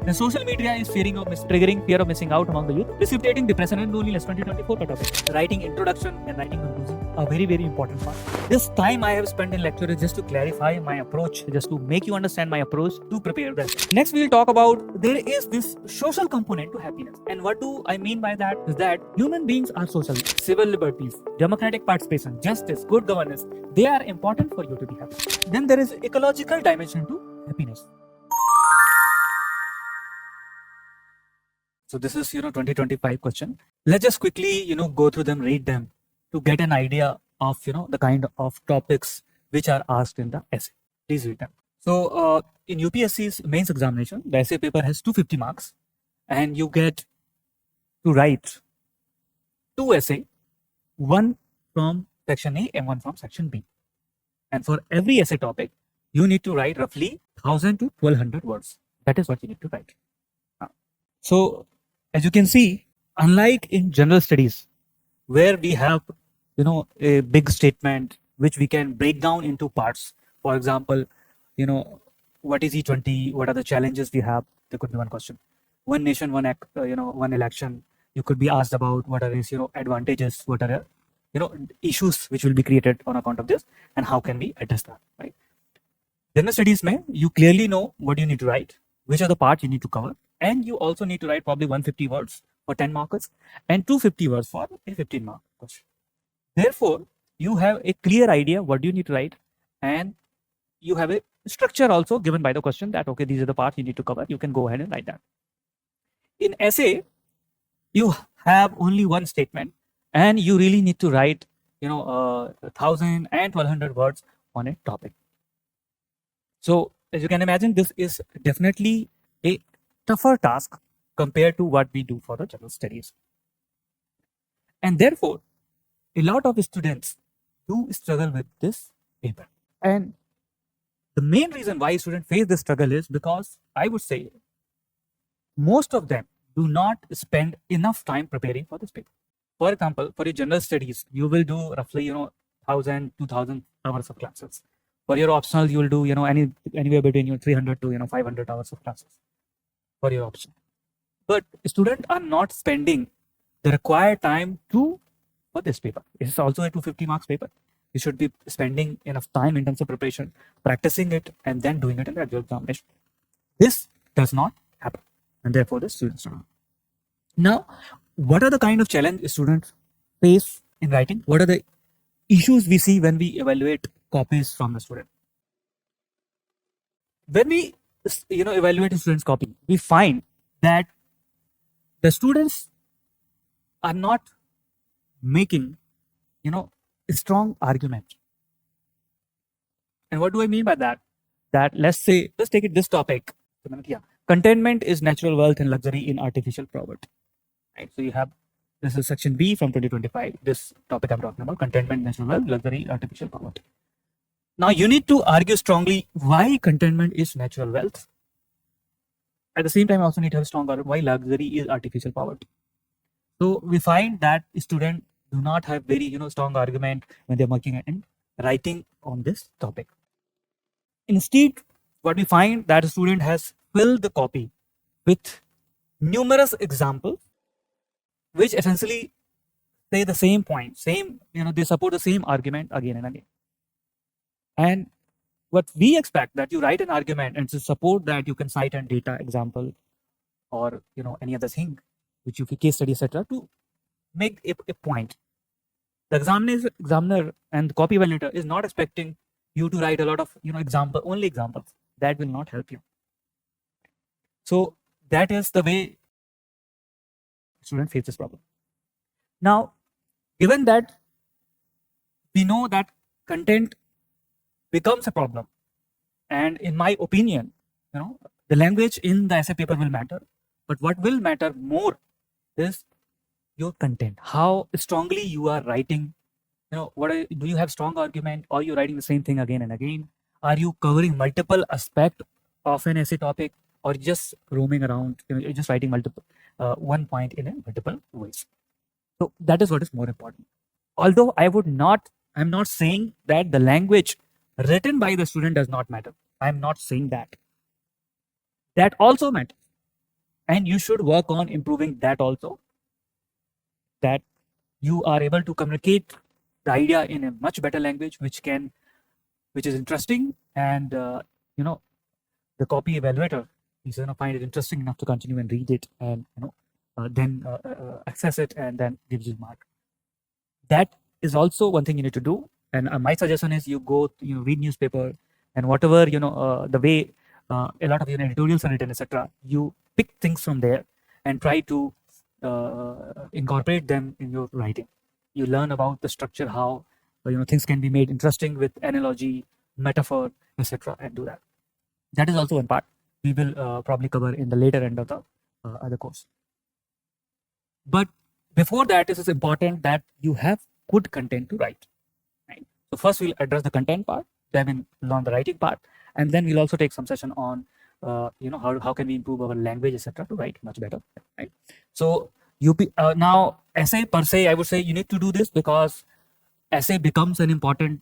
The social media is triggering fear of missing out among the youth, precipitating depression and loneliness. 2024 topic. Writing introduction and writing conclusion, a very, very important part. This time I have spent in lecture is just to clarify my approach, just to make you understand my approach to prepare this. Next, we will talk about there is this social component to happiness. And what do I mean by that is that human beings are social. Civil liberties, democratic participation, justice, good governance, they are important for you to be happy. Then there is ecological dimension to happiness. So this is 2025 question. Let's just quickly go through them, read them to get an idea of the kind of topics which are asked in the essay. Please read them. So in UPSC's mains examination, the essay paper has 250 marks, and you get to write 2 essays, one from section A and one from section B. And for every essay topic, you need to write roughly 1000 to 1200 words. That is what you need to write. So as you can see, unlike in general studies, where we have a big statement which we can break down into parts. For example, what is E20? What are the challenges we have? There could be one question. One nation, one act, one election. You could be asked about what are its advantages, what are issues which will be created on account of this, and how can we address that, right? General studies mein, you clearly know what you need to write, which are the parts you need to cover, and you also need to write probably 150 words for 10 markers and 250 words for a 15 mark question. Therefore, you have a clear idea what you need to write, and you have a structure also given by the question that okay, these are the parts you need to cover. You can go ahead and write that. In essay, you have only one statement, and you really need to write 1000 and 1200 words on a topic. So as you can imagine, this is definitely a tougher task compared to what we do for the general studies. And therefore, a lot of students do struggle with this paper. And the main reason why students face this struggle is because I would say most of them do not spend enough time preparing for this paper. For example, for your general studies, you will do roughly 1000, 2000 hours of classes. For your optional, you will do anywhere between 300 to 500 hours of classes for your option. But students are not spending the required time for this paper. It is also a 250 marks paper. You should be spending enough time in terms of preparation, practicing it, and then doing it in the actual examination. This does not happen, and therefore the students struggle. Now, what are the kind of challenge students face in writing? What are the issues we see when we evaluate copies from the student? When we evaluate a student's copy, we find that the students are not making a strong argument. And what do I mean by that? That let's take it this topic. Contentment is natural wealth and luxury in artificial poverty. Right? So you have, this is section B from 2025. This topic I'm talking about, contentment, natural wealth, luxury, artificial poverty. Now you need to argue strongly why contentment is natural wealth. At the same time, I also need to have strong argument why luxury is artificial poverty. So we find that students do not have very strong argument when they're working and writing on this topic. Instead, what we find that a student has filled the copy with numerous examples, which essentially say the same point, they support the same argument again and again. And what we expect that you write an argument and to support that you can cite and data example or any other thing which you can case study etc. to make a point. The examiner and the copy evaluator is not expecting you to write a lot of only examples. That will not help you. So that is the way students face this problem. Now, given that we know that content becomes a problem, and in my opinion, the language in the essay paper will matter, but what will matter more is your content, how strongly you are writing. Do you have strong argument, or you writing the same thing again and again? Are you covering multiple aspects of an essay topic, or just roaming around, you're just writing multiple one point in a multiple ways? So that is what is more important. Although I'm not saying that the language written by the student does not matter. I'm not saying that. That also matters. and you should work on improving that also, that you are able to communicate the idea in a much better language, which is interesting, and the copy evaluator is find it interesting enough to continue and read it, and then access it, and then gives you mark. That is also one thing you need to do. And my suggestion is you go read newspaper, and whatever the way a lot of editorials are written, etc. You pick things from there and try to incorporate them in your writing. You learn about the structure, how things can be made interesting with analogy, metaphor, etc. and do that. That is also one part we will probably cover in the later end of the other course. But before that, it is important that you have good content to write. Right? So first we'll address the content part, then we'll learn the writing part, and then we'll also take some session on how can we improve our language, etc. to write much better. Right? So now essay per se, I would say you need to do this because essay becomes an important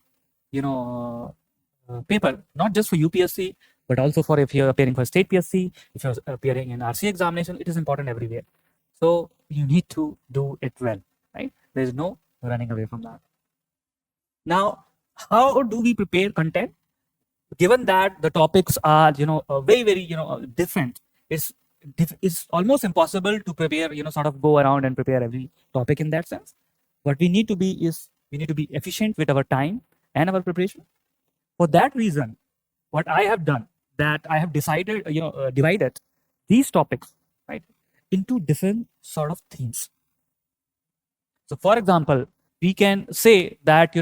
paper, not just for UPSC, but also for if you're appearing for state PSC, if you're appearing in RCA examination, it is important everywhere. So you need to do it well, right? There's no running away from that. Now, how do we prepare content? Given that the topics are, very, very, different, it's almost impossible to prepare, sort of go around and prepare every topic in that sense. What we need to be is, we need to be efficient with our time and our preparation. For that reason, what I have done, that I have decided, divided these topics, right, into different sort of themes. So, for example, we can say that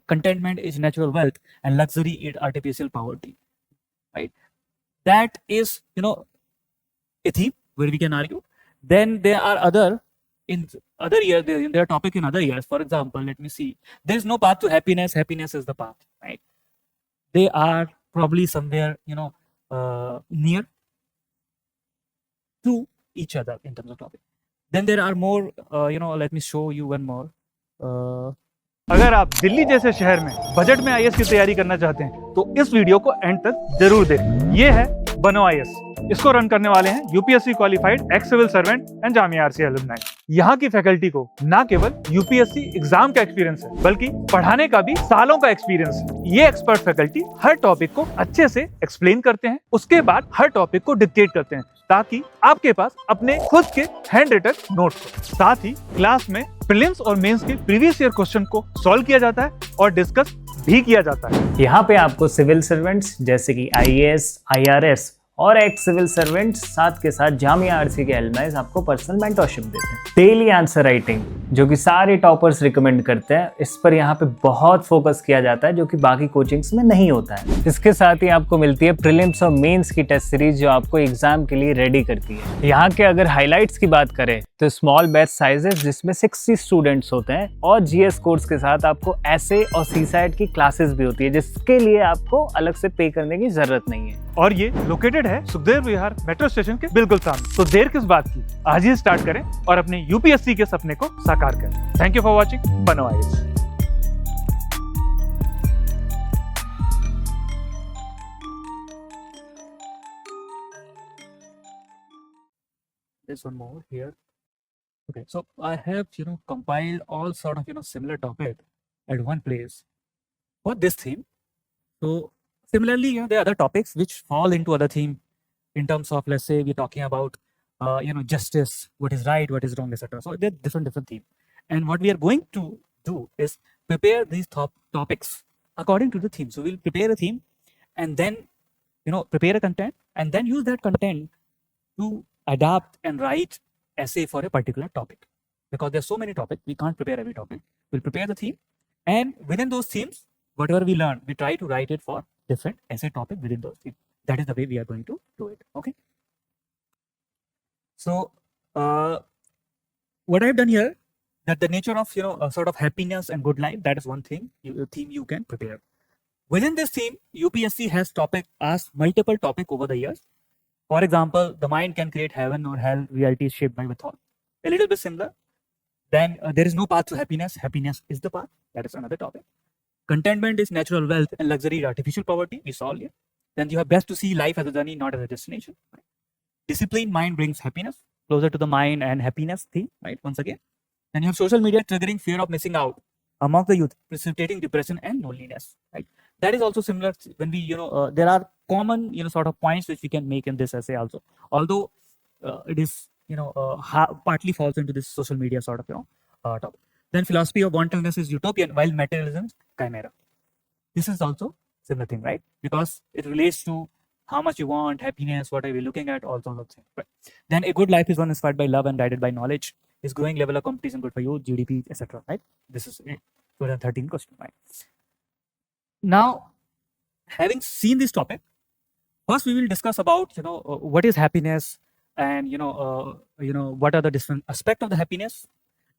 contentment is natural wealth and luxury is artificial poverty, right? That is a theme where we can argue. Then there are other years, there are topic in other years. For example, let me see. There is no path to happiness. Happiness is the path, right? They are probably somewhere near to each other in terms of topic. Then there are more, let me show you one more. अगर आप दिल्ली जैसे शहर में budget में IAS की तैयारी करना चाहते हैं तो इस वीडियो को एंड तक जरूर देखें। ये है बनो आईएएस। इसको रन करने वाले हैं UPSC qualified ex civil servant and Jamia RCA alumni. यहाँ की फैकल्टी को ना केवल यूपीएससी एग्जाम का एक्सपीरियंस है, बल्कि पढ़ाने का भी सालों का एक्सपीरियंस है। ये एक्सपर्ट फैकल्टी हर टॉपिक को अच्छे से एक्सप्लेन करते हैं, उसके बाद हर टॉपिक को डिक्टेट करते हैं ताकि आपके पास अपने खुद के हैंड रिटन नोट्स हो। साथ ही क्लास में प्रीलिम्स और मेंस के प्रीवियस ईयर क्वेश्चन को सॉल्व किया जाता है और डिस्कस भी किया जाता है। यहाँ पे आपको सिविल सर्वेंट्स जैसे कि आईएएस, आईआरएस और एक्स सिविल सर्वेंट्स साथ के साथ जामिया आरसीए के एलुमनाइज आपको पर्सनल मेंटरशिप देते हैं। डेली आंसर राइटिंग जो कि सारे टॉपर्स रिकमेंड करते हैं, इस पर यहाँ पे बहुत फोकस किया जाता है जो कि बाकी कोचिंग्स में नहीं होता है। इसके साथ ही आपको मिलती है प्रीलिम्स और मेंस की टेस्ट सीरीज जो आपको एग्जाम के लिए रेडी करती है। यहाँ के अगर हाईलाइट्स की बात करें तो स्मॉल बैच साइजेस जिसमें 60 स्टूडेंट्स होते हैं और जीएस कोर्स के साथ आपको एसे और सीसैट की क्लासेस भी होती है जिसके लिए आपको अलग से पे करने की जरूरत नहीं है। और ये लोकेटेड है सुखदेव विहार मेट्रो स्टेशन के बिल्कुल सामने। तो देर किस बात की, आज ही स्टार्ट करें और अपने यूपीएससी के सपने को साकार करें। थैंक यू फॉर वॉचिंग बनो IAS. There's one more here. Okay, so I have compiled all sort of similar topic at one place for this theme. So similarly, there are other topics which fall into other theme in terms of, let's say we're talking about justice, what is right, what is wrong, etc. So they're different theme. And what we are going to do is prepare these topics according to the theme. So we'll prepare a theme and then prepare a content and then use that content to adapt and write essay for a particular topic. Because there's so many topics, we can't prepare every topic. We'll prepare the theme, and within those themes, whatever we learn, we try to write it for different essay topic within those themes. That is the way we are going to do it. Okay. So what I've done here, that the nature of sort of happiness and good life, that is one thing theme you can prepare. Within this theme, UPSC has asked multiple topic over the years. For example, the mind can create heaven or hell, reality is shaped by the thought. A little bit similar. Then there is no path to happiness. Happiness is the path. That is another topic. Contentment is natural wealth and luxury is artificial poverty. We saw here. Then you have best to see life as a journey, not as a destination. Disciplined mind brings happiness, closer to the mind and happiness theme, right? Once again. Then you have social media triggering fear of missing out among the youth, precipitating depression and loneliness, right? That is also similar when we, there are common, sort of points which we can make in this essay also. Although it is, partly falls into this social media sort of, topic. Then philosophy of wantonness is utopian, while materialism is chimera. This is also similar thing, right? Because it relates to how much you want, happiness, what are we looking at, all sorts of things. Right? Then a good life is one inspired by love and guided by knowledge. Is growing level of competition good for you, GDP, etc. Right? This is a 2013 question, right? Now, having seen this topic, first we will discuss about what is happiness, and what are the different aspects of the happiness,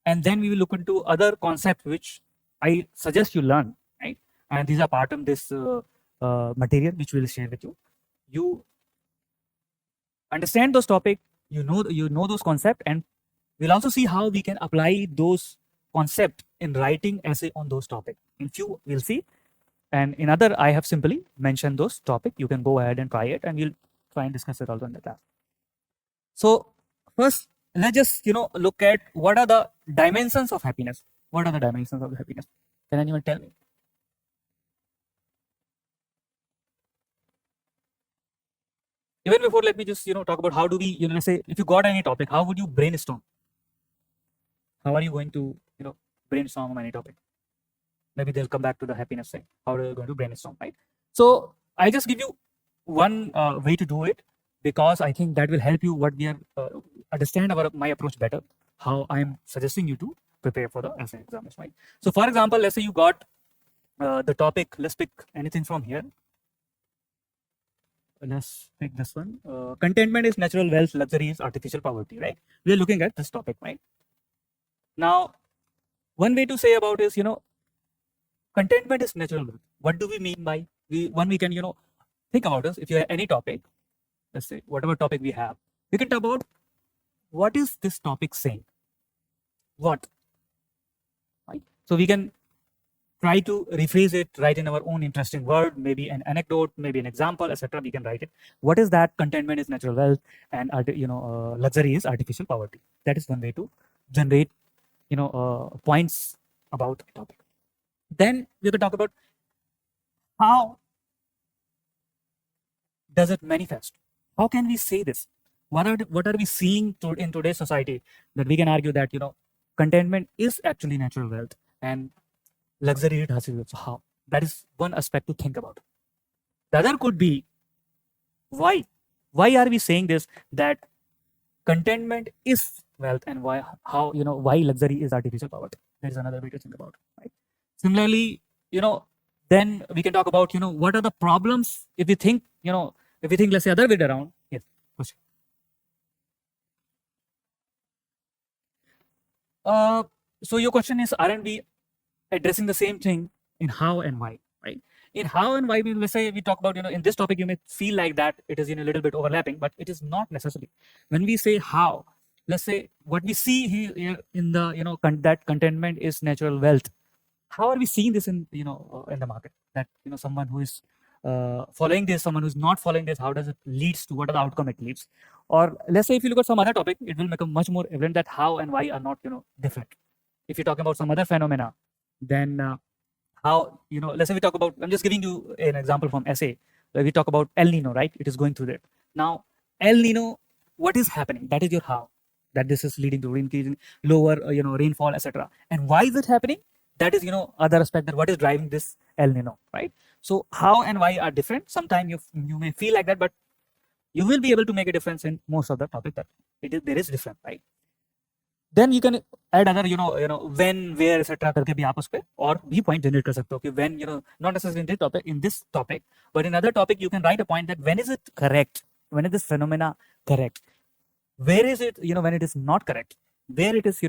and then we will look into other concepts which I suggest you learn, right? And these are part of this material which we will share with you. You understand those topics, you know those concepts, and we'll also see how we can apply those concepts in writing essay on those topics. In few we'll see, and in other I have simply mentioned those topics. You can go ahead and try it, and we'll try and discuss it also in the class. So first, let's just look at what are the dimensions of happiness. What are the dimensions of happiness? Can anyone tell me? Even before, let me just talk about how do we let's say if you got any topic, how would you brainstorm? How are you going to brainstorm on any topic? Maybe they'll come back to the happiness thing. How are you going to brainstorm, right? So I just give you one way to do it, because I think that will help you what we are understand my approach better, how I'm suggesting you to prepare for the essay examination, right? So for example, let's say you got the topic, let's pick anything from here. Let's pick this one. Contentment is natural wealth, luxury is artificial poverty, right? We are looking at this topic, right? Now, one way to say about is, contentment is natural wealth. What do we mean by, we can, think about this. If you have any topic, let's say whatever topic we have, we can talk about what is this topic saying? What? Right? So we can try to rephrase it, write in our own interesting word, maybe an anecdote, maybe an example, etc. We can write it. What is that? Contentment is natural wealth, and luxury is artificial poverty. That is one way to generate points about the topic. Then we could talk about how does it manifest? How can we say this? What are we seeing in today's society that we can argue that contentment is actually natural wealth and luxury it has to do. So how? That is one aspect to think about. The other could be why. Why are we saying this, that contentment is wealth, and why luxury is artificial poverty? There is another way to think about it, right? Similarly, then we can talk about what are the problems if we think let's say other way around. Yes, question. So your question is, aren't we addressing the same thing in how and why, right? In how and why, let's say we talk about in this topic, you may feel like that it is a little bit overlapping, but it is not necessarily. When we say how, let's say what we see here in the that contentment is natural wealth. How are we seeing this in in the market? That someone who is following this, someone who's not following this, how does it leads to, what are the outcome it leads? Or let's say if you look at some other topic, it will become much more evident that how and why are not different. If you're talking about some other phenomena, then how let's say we talk about, I'm just giving you an example from essay where we talk about El Nino, right? It is going through that. Now El Nino, what is happening? That is your how, that this is leading to increasing lower rainfall, etc. And why is it happening? That is other aspect, that what is driving this El Nino, right? So how and why are different. Sometimes you may feel like that, but you will be able to make a difference in most of the topic that there is different, right? Then you can add other when, where, etc. करके भी आप उस पे और भी point generate कर सकते हो कि when not necessarily in this topic, but in other topic you can write a point that when is it correct, when is this phenomena correct, where is it when it is not correct, where it is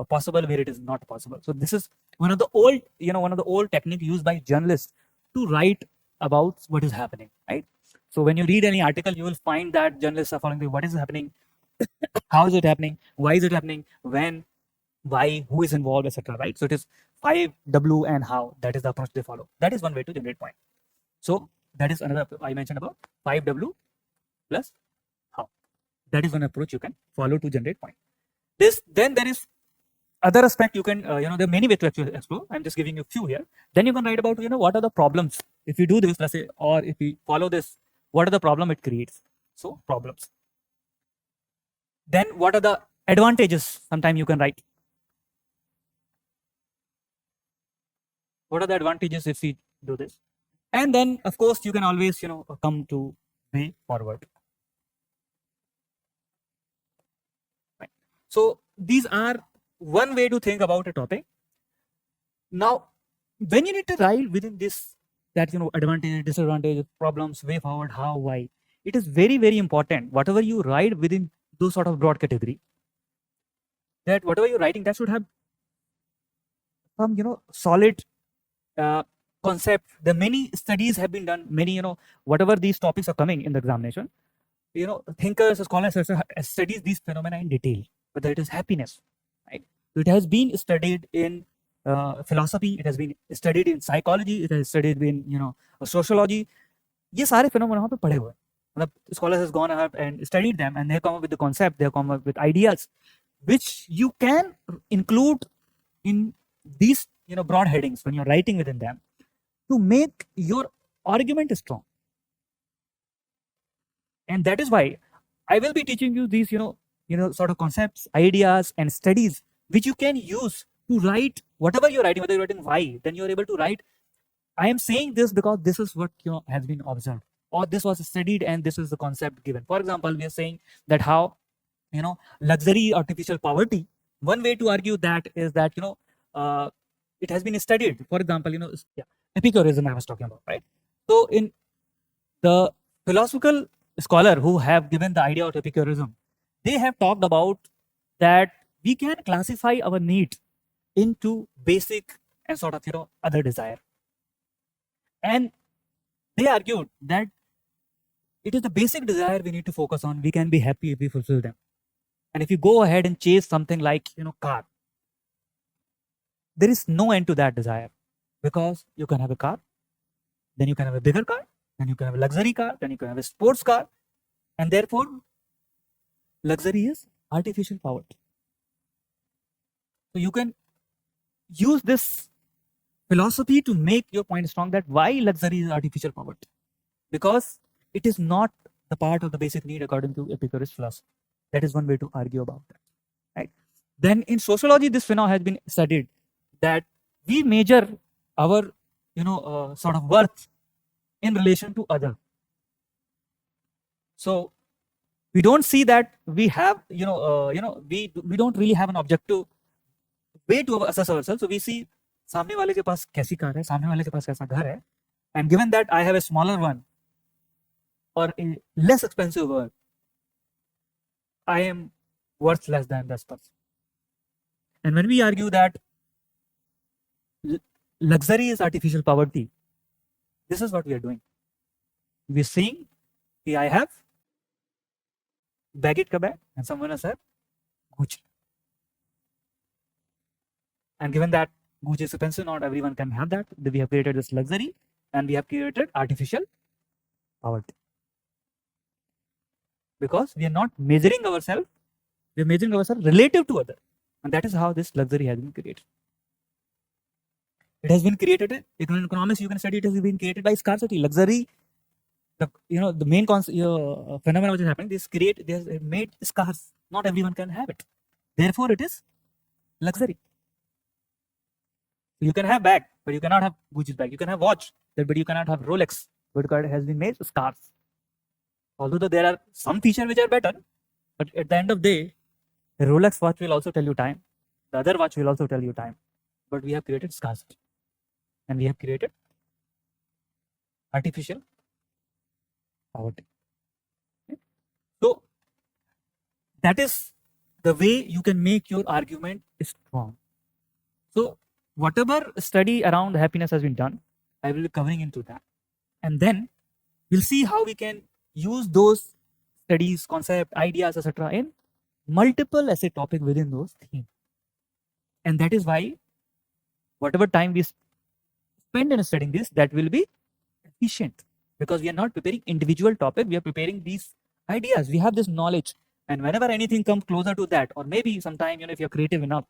possible, where it is not possible. So this is one of the old technique used by journalists to write about what is happening, right? So when you read any article, you will find that journalists are following what is happening, how is it happening, why is it happening, when, why, who is involved, etc. Right? So it is 5W and how. That is the approach they follow. That is one way to generate point. So that is another I mentioned about 5W plus how. That is one approach you can follow to generate point. Then there is other aspect you can, there are many ways to actually explore. I'm just giving you a few here. Then you can write about, what are the problems if you do this, let's say, or if you follow this, what are the problem it creates? So problems. Then what are the advantages? Sometimes you can write. What are the advantages if we do this? And then, of course, you can always, come to way forward. Right. So these are one way to think about a topic. Now, when you need to write within this, that, advantage, disadvantage, problems, way forward, how, why, it is very, very important. Whatever you write within those sort of broad category, that whatever you're writing, that should have some, solid concept. The many studies have been done, many, whatever these topics are coming in the examination, thinkers, scholars have studied these phenomena in detail, whether it is happiness, right? So it has been studied in philosophy, it has been studied in psychology, it has studied in, sociology. ये सारे phenomena वहाँ पे पढ़े हुए हैं. Scholars has gone ahead and studied them, and they come up with the concept, they come up with ideas, which you can include in these, broad headings when you're writing within them to make your argument strong. And that is why I will be teaching you these, sort of concepts, ideas, and studies which you can use to write whatever you're writing. Whether you're writing why, then you're able to write, I am saying this because this is what has been observed, or this was studied and this is the concept given. For example, we are saying that how, luxury, artificial poverty. One way to argue that is that it has been studied. For example, Epicureanism I was talking about, right? So in the philosophical scholar who have given the idea of Epicureanism, they have talked about that we can classify our need into basic and sort of other desire. And they argued that it is the basic desire we need to focus on. We can be happy if we fulfill them. And if you go ahead and chase something like car, there is no end to that desire, because you can have a car, then you can have a bigger car, then you can have a luxury car, then you can have a sports car, and therefore luxury is artificial poverty. So you can use this philosophy to make your point strong, that why luxury is artificial poverty, because it is not the part of the basic need according to Epicurus philosophy. That is one way to argue about that, right? Then in sociology, this phenomenon has been studied, that we measure our sort of worth in relation to other. So we don't see that we have we don't really have an objective way to assess ourselves. So we see सामने वाले के पास कैसी car है, सामने वाले के पास कैसा घर है, and given that I have a smaller one or a less expensive one, I am worth less than this person. And when we argue that luxury is artificial poverty, this is what we are doing. We are saying that I have Baggett ka bag and someone else have Gucci. And given that Gucci is expensive, not everyone can have that. We have created this luxury and we have created artificial poverty. Because we are not measuring ourselves, we are measuring ourselves relative to others. And that is how this luxury has been created. It has been created, in economics you can study, it has been created by scarcity. Luxury, the main phenomenon which is happening, they have made scarce. Not everyone can have it. Therefore, it is luxury. You can have bag, but you cannot have Gucci's bag. You can have watch, but you cannot have Rolex, because it has been made scarce. Although there are some features which are better, but at the end of the day, a Rolex watch will also tell you time. The other watch will also tell you time. But we have created scarcity. And we have created artificial poverty. Okay? So, that is the way you can make your argument strong. So, whatever study around happiness has been done, I will be covering into that. And then, we'll see how we can use those studies, concept, ideas, etc. in multiple essay topics within those themes. And that is why whatever time we spend in studying this, that will be efficient, because we are not preparing individual topic, we are preparing these ideas. We have this knowledge, And whenever anything comes closer to that, or maybe sometime, if you're creative enough,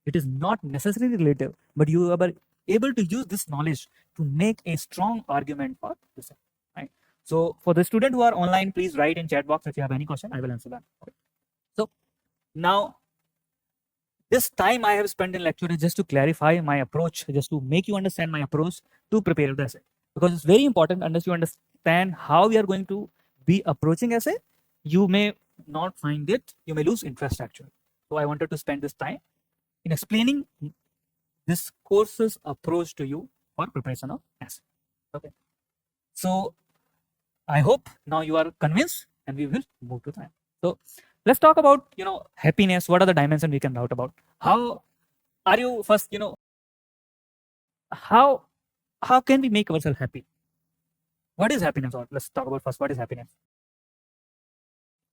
it is not necessarily relative, but you are able to use this knowledge to make a strong argument for this. Right? So for the student who are online, please write in chat box if you have any question. I will answer that. Okay. So now, this time I have spent in lecture is just to clarify my approach, just to make you understand my approach to prepare the essay. Because it's very important unless you understand how we are going to be approaching essay, you may not find it, you may lose interest actually. So I wanted to spend this time in explaining this course's approach to you for preparation of essay. Okay. So I hope now you are convinced, and we will move to time. So let's talk about happiness. What are the dimensions we can doubt about? How are you first? How can we make ourselves happy? What is happiness? Or let's talk about first what is happiness.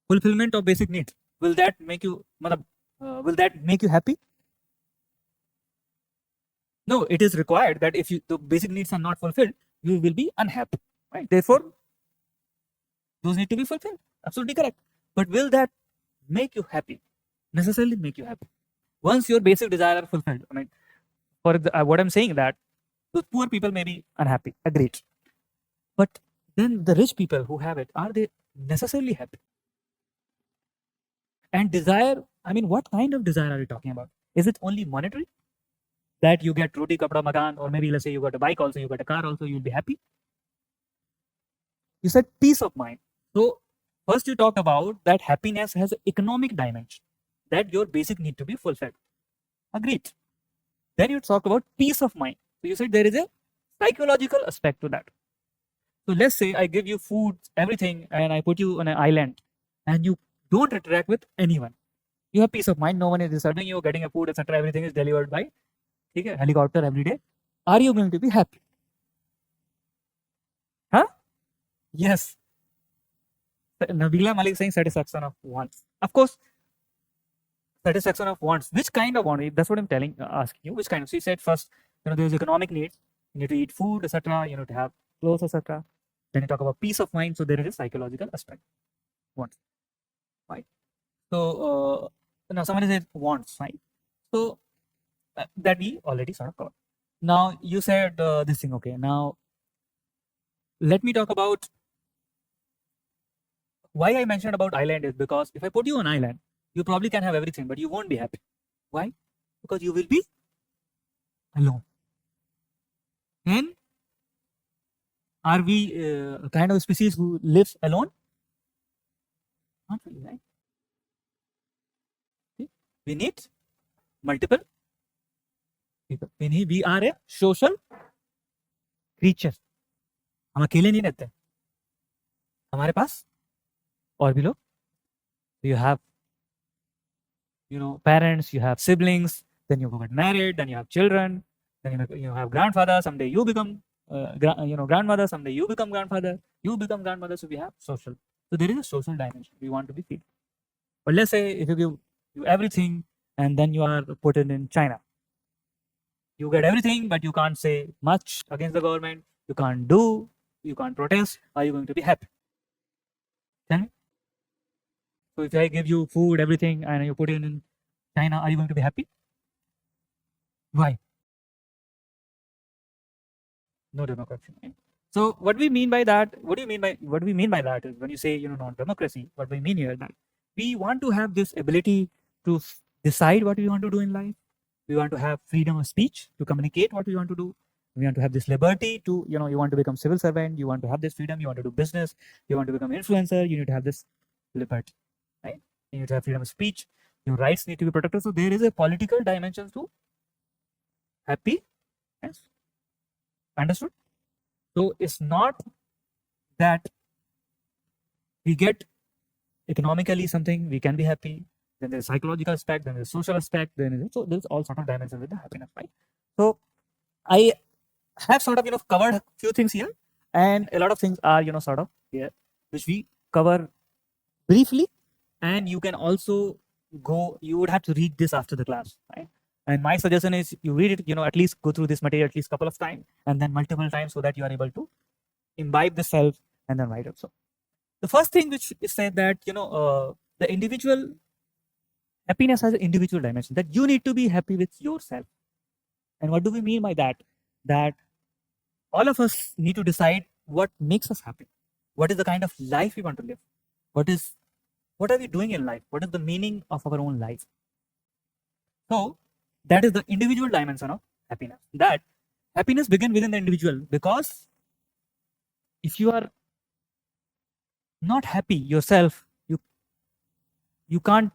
Fulfillment of basic needs. Will that make you? Will that make you happy? No, it is required that if the basic needs are not fulfilled, you will be unhappy. Right? Therefore, those need to be fulfilled. Absolutely correct. But will that make you happy? Necessarily make you happy? Once your basic desires are fulfilled, I mean, for what I'm saying that the poor people may be unhappy. Agreed. But then the rich people who have it, are they necessarily happy? And desire, I mean, what kind of desire are we talking about? Is it only monetary? That you get roti, kapda, makan, or maybe let's say you got a bike also, you got a car also, you'll be happy? You said peace of mind. So first you talked about that happiness has an economic dimension, that your basic need to be fulfilled. Agreed. Then you talk about peace of mind. So you said there is a psychological aspect to that. So let's say I give you food, everything, and I put you on an island, and you don't interact with anyone. You have peace of mind. No one is disturbing you, getting a food, etc. Everything is delivered by helicopter every day. Are you going to be happy? Huh? Yes. Nabila Malik saying satisfaction of wants. Of course, satisfaction of wants. Which kind of want? That's what I'm asking you. Which kind of? So you said first, there's economic needs. You need to eat food, etc. You need to have clothes, etc. Then you talk about peace of mind. So there is a psychological aspect. Wants. Right. So now somebody said wants, right? So that we already sort of covered. Now you said this thing. Okay. Now let me talk about why I mentioned about island is because if I put you on island, you probably can have everything, but you won't be happy. Why? Because you will be alone. And are we a kind of species who lives alone? Not really, right? See? We need multiple people. We are a social creature. हम अकेले नहीं रहते, हमारे पास और भी लोग. You have parents, you have siblings, then you get married, then you have children, then you have grandfather, someday you become grandmother, someday you become grandfather, you become grandmother. So we have social. So there is a social dimension we want to be feel. But let's say if you give you everything and then you are put in China, you get everything but you can't say much against the government, you can't protest. Are you going to be happy? Tell me. So if I give you food, everything, and you put it in China, are you going to be happy? Why? No democracy. Right? So what we mean by that, what we mean by that is when you say non-democracy, what we mean here is that we want to have this ability to decide what we want to do in life. We want to have freedom of speech to communicate what we want to do. We want to have this liberty to, you want to become civil servant. You want to have this freedom. You want to do business. You want to become influencer. You need to have this liberty, right? You need to have freedom of speech. Your rights need to be protected. So there is a political dimension to happy. Yes. Understood? So it's not that we get economically something, we can be happy. Then there's psychological aspect, then there's social aspect, so there's all sort of dimensions with the happiness, right? So I have sort of covered a few things here, and a lot of things are sort of here which we cover briefly, and you can also you would have to read this after the class, right? And my suggestion is you read it, at least go through this material at least couple of times and then multiple times so that you are able to imbibe the self and then write it. So the first thing which is said that the individual happiness has an individual dimension, that you need to be happy with yourself. And what do we mean by that? That all of us need to decide what makes us happy. What is the kind of life we want to live? What are we doing in life? What is the meaning of our own life? So that is the individual dimension of happiness. That happiness begins within the individual, because if you are not happy yourself, you can't,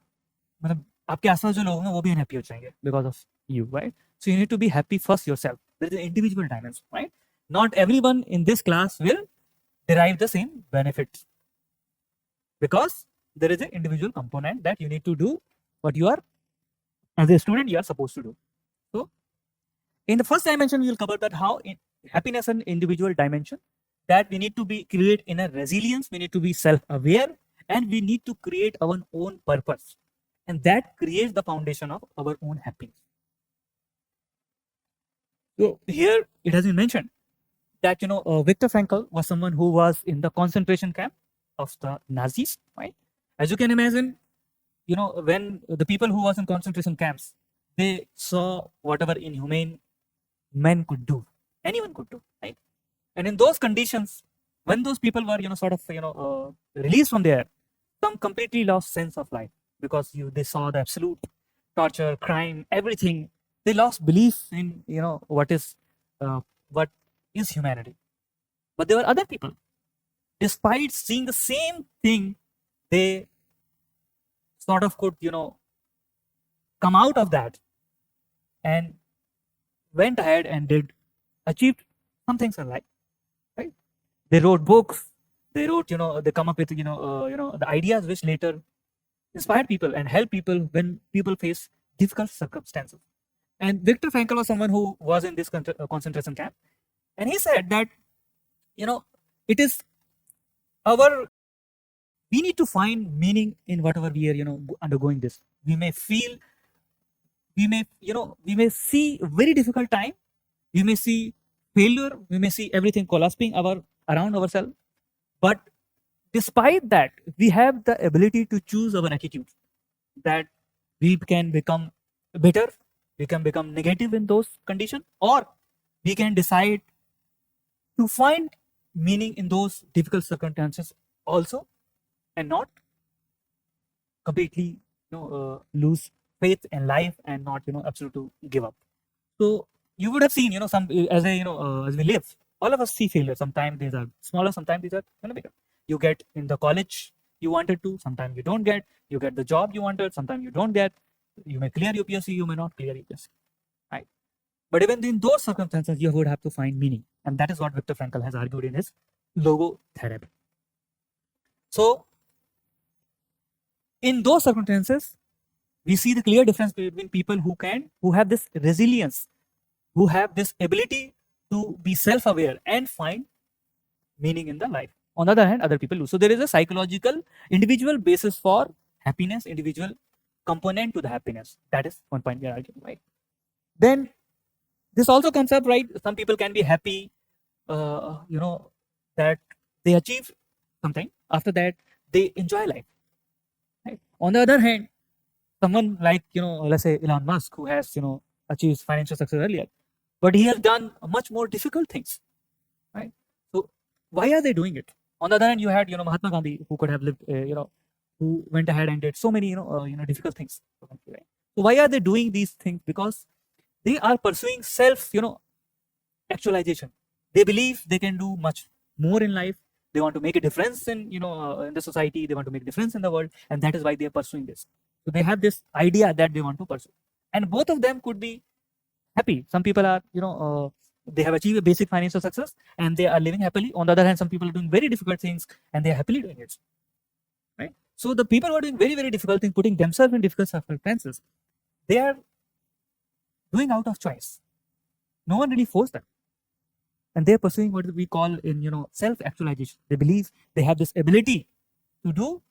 मतलब आपके आसपास जो लोग हैं वो भी unhappy हो जाएंगे because of you, right? So you need to be happy first yourself. There is an individual dimension, right? Not everyone in this class will derive the same benefits, because there is an individual component that you need to do what you are, as a student, you are supposed to do. So in the first dimension, we will cover that how happiness and individual dimension, that we need to be create inner resilience, we need to be self-aware, and we need to create our own purpose, and that creates the foundation of our own happiness. So here it has been mentioned that Viktor Frankl was someone who was in the concentration camp of the Nazis, right? As you can imagine, when the people who was in concentration camps, they saw whatever inhumane men could do, anyone could do, right? And in those conditions, when those people were released from there, some completely lost sense of life, because they saw the absolute torture, crime, everything. They lost belief in what is humanity. But there were other people, despite seeing the same thing, they sort of could come out of that and went ahead and achieved some things in life, right? They wrote books, they come up with the ideas which later inspire people and help people when people face difficult circumstances. And Viktor Frankl was someone who was in this concentration camp, and he said that it is we need to find meaning in whatever we are undergoing this. We may see a very difficult time, we may see failure, we may see everything collapsing around ourselves, but despite that, we have the ability to choose our attitude, that we can become better, we can become negative in those conditions, or we can decide to find meaning in those difficult circumstances also, and not completely lose faith in life and not absolutely give up. So you would have seen some as we live, all of us see failure. Sometimes these are smaller, sometimes these are bigger. You get in the college you wanted to, sometimes you don't get. You get the job you wanted, sometimes you don't get. You may clear UPSC, you may not clear UPSC, right? But even in those circumstances, you would have to find meaning, and that is what Viktor Frankl has argued in his logotherapy. So in those circumstances, we see the clear difference between people who have this resilience, who have this ability to be self-aware and find meaning in the life. On the other hand, other people lose. So there is a psychological individual basis for happiness, individual component to the happiness. That is one point we are arguing, right? Then this also comes up, right? Some people can be happy, that they achieve something. After that, they enjoy life, right? On the other hand, someone like let's say Elon Musk, who has achieved financial success earlier, but he has done much more difficult things, right? So why are they doing it? On the other hand, you had Mahatma Gandhi, who could have lived who went ahead and did so many difficult things, right? So why are they doing these things? Because they are pursuing self actualization. They believe they can do much more in life. They want to make a difference in in the society. They want to make a difference in the world, and that is why they are pursuing this. So they have this idea that they want to pursue, and both of them could be happy. Some people are they have achieved a basic financial success and they are living happily. On the other hand, some people are doing very difficult things and they are happily doing it, right? So the people who are doing very, very difficult things, putting themselves in difficult circumstances, they are doing out of choice. No one really forced them, and they are pursuing what we call in self-actualization. They believe they have this ability to do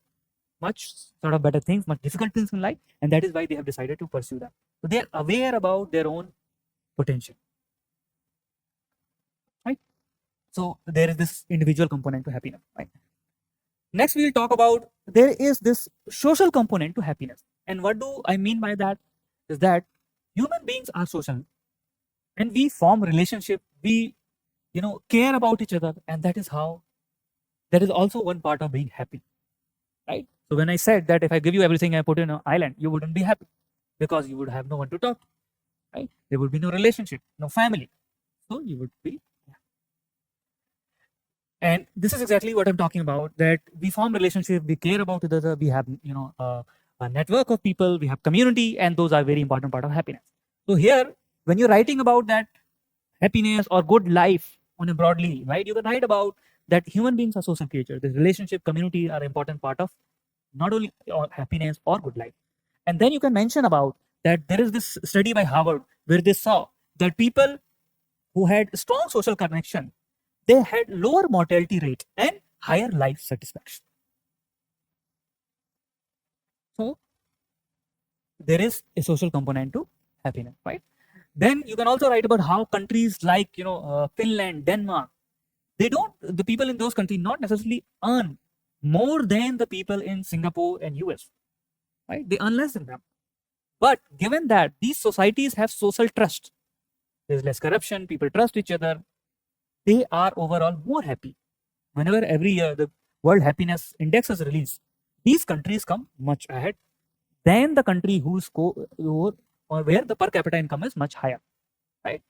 much sort of better things, much difficult things in life, and that is why they have decided to pursue them. So they are aware about their own potential, right? So there is this individual component to happiness, right? Next, we'll talk about there is this social component to happiness. And what do I mean by that? Is that human beings are social and we form relationship. We, care about each other, and that is also one part of being happy, right? So when I said that if I give you everything I put in an island, you wouldn't be happy because you would have no one to talk to, right? There would be no relationship, no family, so you would be. And this is exactly what I'm talking about, that we form relationship, we care about each other, we have a network of people, we have community, and those are very important part of happiness. So here, when you're writing about that happiness or good life on a broadly, right, you can write about that human beings are social creatures. The relationship, community are important part of not only happiness or good life. And then you can mention about that there is this study by Harvard where they saw that people who had strong social connection, they had lower mortality rate and higher life satisfaction. So there is a social component to happiness, right? Then you can also write about how countries like Finland, Denmark, the people in those countries not necessarily earn more than the people in Singapore and US, right? They earn less than them. But given that these societies have social trust, there's less corruption, people trust each other, they are overall more happy. Whenever every year the World Happiness Index is released, these countries come much ahead than the country where the per capita income is much higher, right?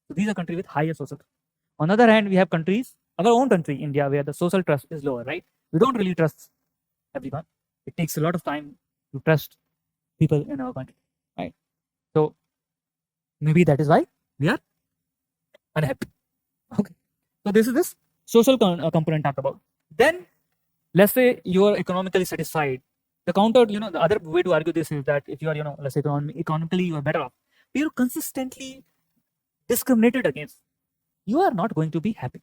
So these are countries with higher social trust. On the other hand, we have countries, our own country, India, where the social trust is lower, right? We don't really trust everyone. It takes a lot of time to trust people in our country, right? So maybe that is why we are unhappy. Okay. So this is this social component talked about. Then let's say you are economically satisfied. The counter, the other way to argue this is that if you are, let's say economically you are better off, but you're consistently discriminated against, you are not going to be happy,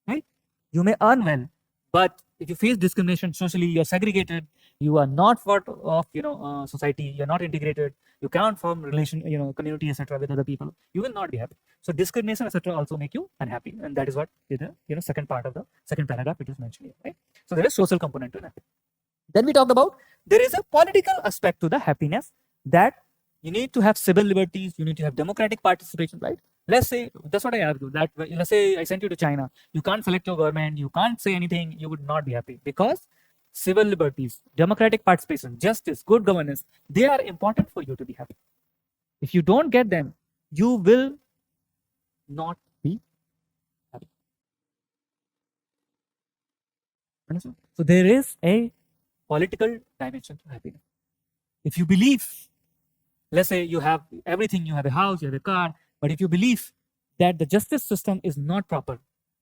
right? You may earn well, but if you face discrimination socially, you're segregated, you are not part of society, you're not integrated, you can't form relation, community, etc. with other people, you will not be happy. So discrimination, etc. also make you unhappy, and that is what the second part of the second paragraph it is mentioned here, right? So there is social component to happiness. Then we talked about there is a political aspect to the happiness, that you need to have civil liberties, you need to have democratic participation, right? Let's say, that's what I argue, that let's say I sent you to China, you can't select your government, you can't say anything, you would not be happy, because civil liberties, democratic participation, justice, good governance, they are important for you to be happy. If you don't get them, you will not be happy. Understand? So there is a political dimension to happiness. If you believe, let's say you have everything, you have a house, you have a car, but if you believe that the justice system is not proper,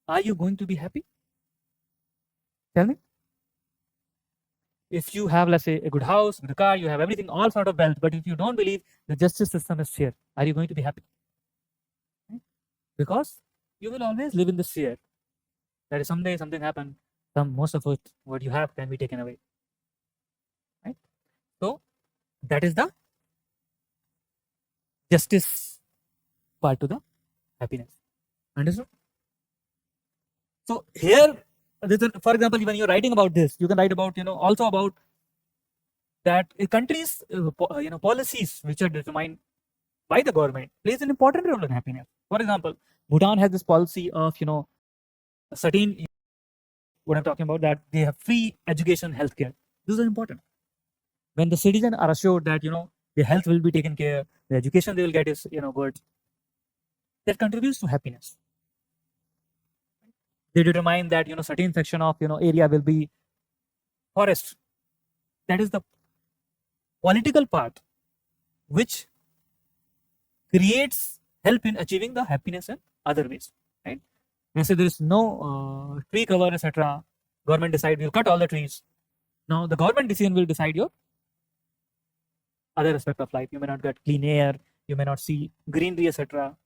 are you going to be happy? Tell me. If you have, let's say, a good house, a car, you have everything, all sort of wealth, but if you don't believe the justice system is fair, are you going to be happy? Right? Because you will always live in this fear that if someday something happens, most of it, what you have can be taken away. Right? So that is the justice part to the happiness. Understood? So here, for example, when you're writing about this, you can write about, also about that a country's, policies which are determined by the government plays an important role in happiness. For example, Bhutan has this policy of, certain, what I'm talking about, that they have free education, healthcare. These are important. When the citizens are assured that, their health will be taken care, the education they will get is, good, that contributes to happiness. They determine that, certain section of, area will be forest. That is the political part which creates help in achieving the happiness in other ways, right? Let's say there is no tree cover, etc. Government decide we'll cut all the trees. Now the government decision will decide your other aspect of life. You may not get clean air, you may not see greenery, etc.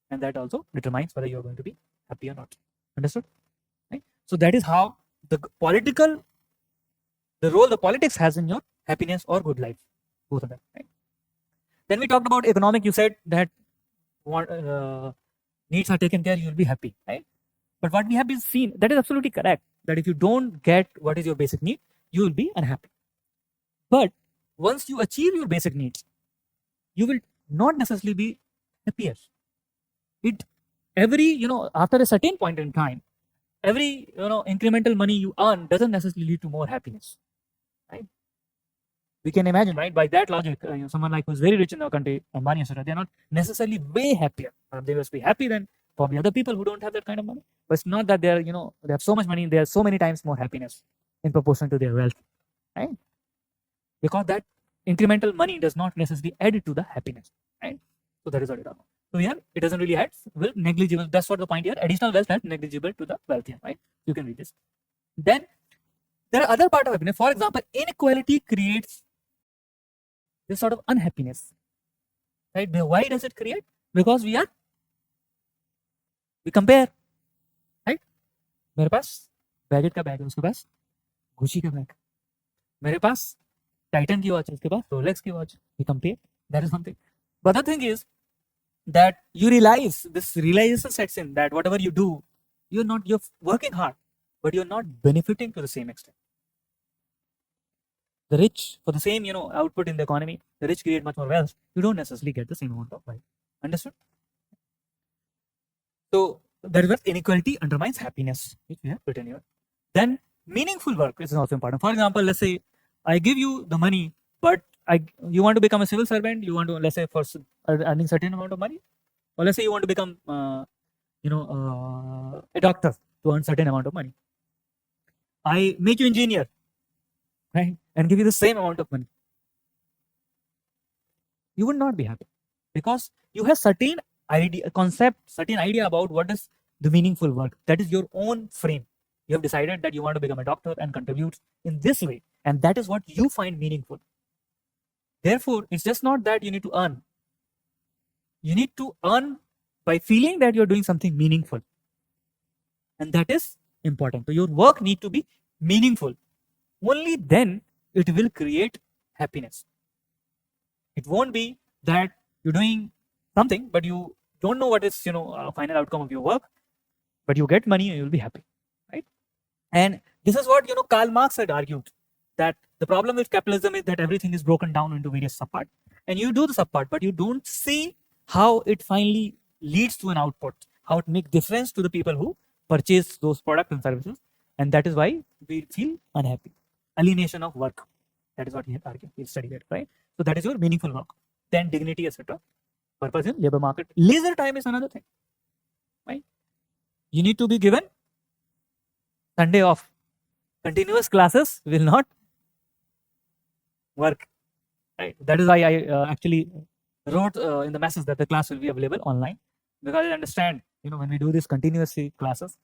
And that also determines whether you're going to be happy or not. Understood? Right? So that is how the role the politics has in your happiness or good life, both of them. Right? Then we talked about economic. You said that needs are taken care, you will be happy, right? But what we have been seen, that is absolutely correct. that if you don't get what is your basic need, you will be unhappy. But once you achieve your basic needs, you will not necessarily be happier. After a certain point in time, every incremental money you earn doesn't necessarily lead to more happiness, right? We can imagine, right? By that logic, someone like who's very rich in our country, Ambani, etc., they're not necessarily way happier. They must be happy than probably other people who don't have that kind of money. But it's not that they have so much money, they have so many times more happiness in proportion to their wealth, right? Because that incremental money does not necessarily add to the happiness, right? So that is what it is. So here it doesn't really add, well, negligible. That's what the point here. Additional wealth adds negligible to the wealth here, right? You can read this. Then there are other part of happiness. For example, inequality creates this sort of unhappiness, right? Why does it create? Because we compare, right? मेरे पास baguette का bag है, उसके पास Gucci का bag, मेरे पास Titan की watch है, उसके पास Rolex की watch. We compare. That is one thing. But the thing is that you realize, this realization sets in that whatever you do, you're working hard, but you're not benefiting to the same extent. The rich, for the same output in the economy, the rich create much more wealth. You don't necessarily get the same amount of wealth. Understood? So that is where inequality undermines happiness, which we have written here. Then meaningful work is also important. For example, let's say I give you the money, but you want to become a civil servant. You want to, let's say, for earning certain amount of money, or let's say you want to become a doctor to earn certain amount of money. I make you engineer, right, and give you the same amount of money. You would not be happy because you have certain idea about what is the meaningful work. That is your own frame. You have decided that you want to become a doctor and contribute in this way, and that is what you find meaningful. Therefore, it's just not that you need to earn. You need to earn by feeling that you're doing something meaningful, and that is important. So your work need to be meaningful. Only then it will create happiness. It won't be that you're doing something, but you don't know what is final outcome of your work, but you get money and you'll be happy, right? And this is what Karl Marx had argued, that the problem with capitalism is that everything is broken down into various subparts, and you do the subpart, but you don't see how it finally leads to an output, how it makes difference to the people who purchase those products and services, and that is why we feel unhappy. Alienation of work. That is what he had argued. He studied it, right? So that is your meaningful work. Then dignity, etc. Purpose in labor market. Leisure time is another thing, right? You need to be given Sunday off. Continuous classes will not work, right? That is why I actually wrote in the message that the class will be available online, because I understand when we do this continuously classes,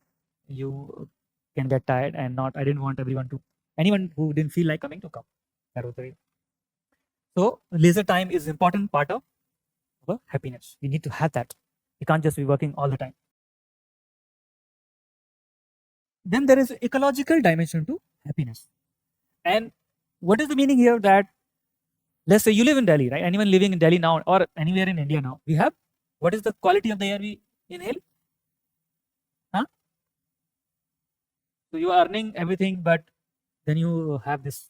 you can get tired, and I didn't want anyone who didn't feel like coming to come. That was the reason. So leisure time is important part of our happiness. You need to have that. You can't just be working all the time. Then there is ecological dimension to happiness. And what is the meaning here? That let's say you live in Delhi, right? Anyone living in Delhi now or anywhere in India now, we have, what is the quality of the air we inhale? So you are earning everything, but then you have this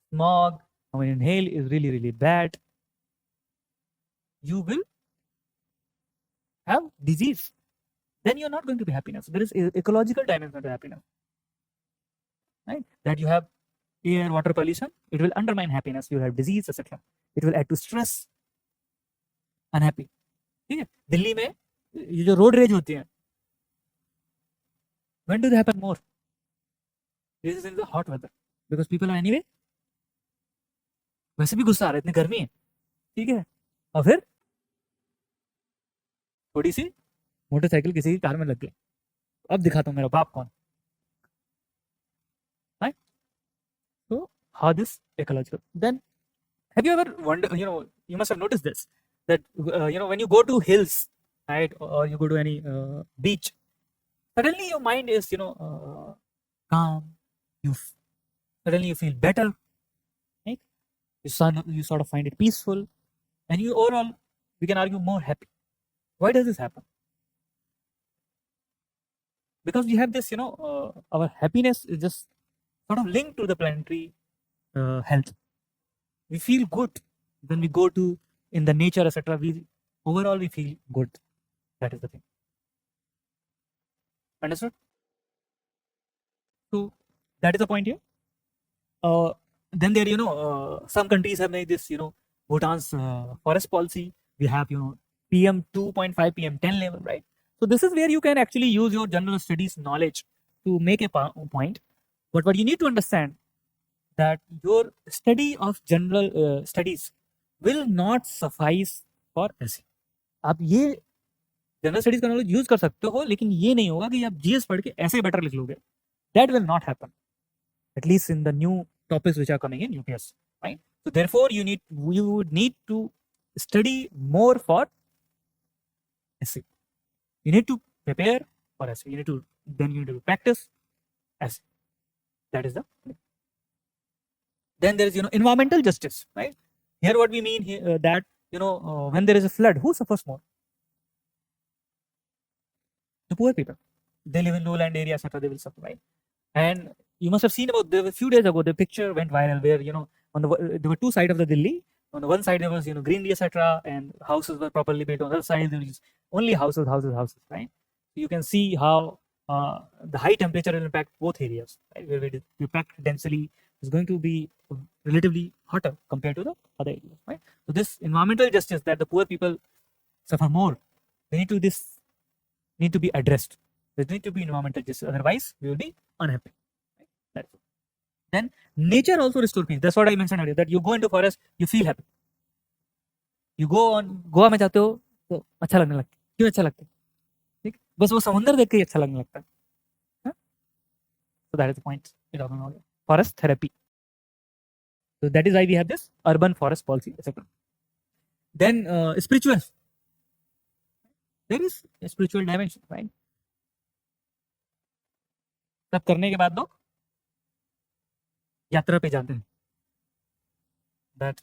smog. When you inhale is really, really bad. You will have disease. Then you're not going to be happiness. There is ecological dimension to happiness, right? That you have air, water pollution, it will undermine happiness. You have disease, etc. It will add to stress, unhappy. ठीक है? दिल्ली में ये जो road rage होती है, when do they happen more? This is in the hot weather, because people are anyway वैसे भी गुस्सा आ रहा है, इतनी गर्मी है, ठीक है, और फिर थोड़ी सी मोटरसाइकिल किसी की कार में लग गई, अब दिखाता हूँ मेरा बाप कौन, right? So how this ecological. Then have you ever wondered, you must have noticed this, that when you go to hills, right, or you go to any beach, suddenly your mind is calm, suddenly you feel better, right? You sort of find it peaceful, and you overall, we can argue, more happy. Why does this happen? because we have this, our happiness is just sort of linked to the planetary health. We feel good when we go to in the nature, etc. We overall we feel good. That is the thing. Understood? So that is the point here. Then there, some countries have made this, Bhutan's forest policy. We have, PM 2.5, PM 10 level, right? So this is where you can actually use your general studies knowledge to make a point. But what you need to understand that your study of general studies will not suffice for essay. आप ये general studies का knowledge use कर सकते हो, लेकिन ये नहीं होगा कि आप जीएस पढ़ के ऐसे बेटर लिख लोगे. That will not happen, at least in the new topics which are coming in UPSC, right? So therefore you would need to study more for essay. You need to prepare for essay. You need to practice essay. That is the. Then there is environmental justice, right? Here what we mean here that when there is a flood, who suffers more? The poor people. They live in lowland areas, etc. They will suffer, right? And you must have seen about a few days ago the picture went viral where there were two sides of the Delhi. On the one side there was greenery, etc. and houses were properly built. On the other side there was only houses, right? So you can see how the high temperature will impact both areas, right? Where it is packed densely is going to be relatively hotter compared to the other areas, right? So this environmental justice that the poor people suffer more, they need to be addressed. There need to be environmental justice, otherwise we will be unhappy. Right? That's it. Then nature also restores peace. That's what I mentioned earlier. That you go into forest, you feel happy. You go on Goa में जाते हो तो अच्छा लगने लगता है. क्यों अच्छा लगता है? ठीक, बस वो समुद्र देख के ही अच्छा लगने लगता है. So that is the point we're talking about. Forest therapy. So that is why we have this urban forest policy, etc. Then spiritual. There is a spiritual dimension, right? सब करने के बाद लोग यात्रा पे जाते हैं. That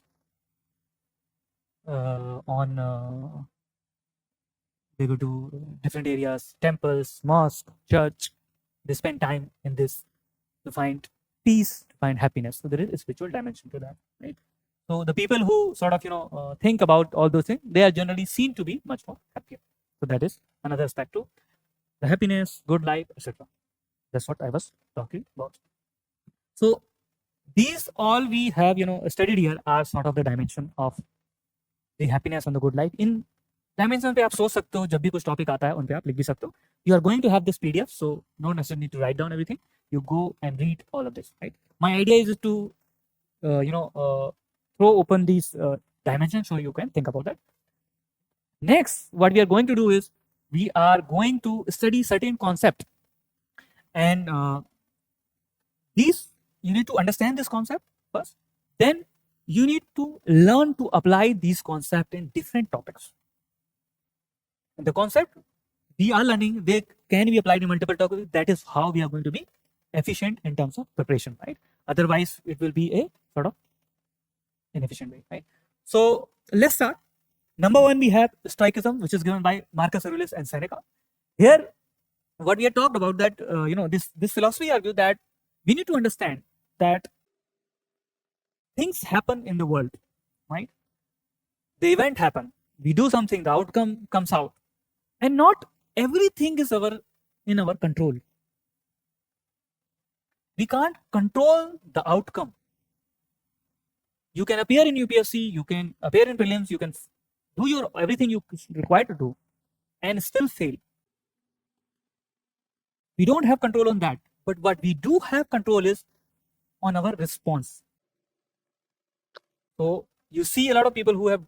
they go to different areas, temples, mosque, church. They spend time in this to find peace, to find happiness. So there is a spiritual dimension to that, right? So the people who sort of think about all those things, they are generally seen to be much more happier. So that is another aspect to the happiness, good life, etc. That's what I was talking about. So these all we have studied here are sort of the dimension of the happiness and the good life. In dimension पे आप सोच सकते हो, जब भी कुछ topic आता है उन पे आप लिख भी सकते हो. You are going to have this PDF, so no necessarily need to write down everything. You go and read all of this, right? My idea is to throw open these dimensions so you can think about that. Next, what we are going to do is we are going to study certain concept, and these you need to understand this concept first. Then you need to learn to apply these concepts in different topics. And the concept we are learning, they can be applied in multiple topics. That is how we are going to be efficient in terms of preparation, right? Otherwise, it will be a sort of inefficient way, right? So let's start. Number one, we have Stoicism, which is given by Marcus Aurelius and Seneca. Here, what we have talked about that this philosophy argues that we need to understand that things happen in the world, right? The event happen. We do something, the outcome comes out, and not everything is in our control. We can't control the outcome. You can appear in UPSC, you can appear in prelims, you can do everything you require to do, and still fail. We don't have control on that, but what we do have control is on our response. So you see a lot of people who have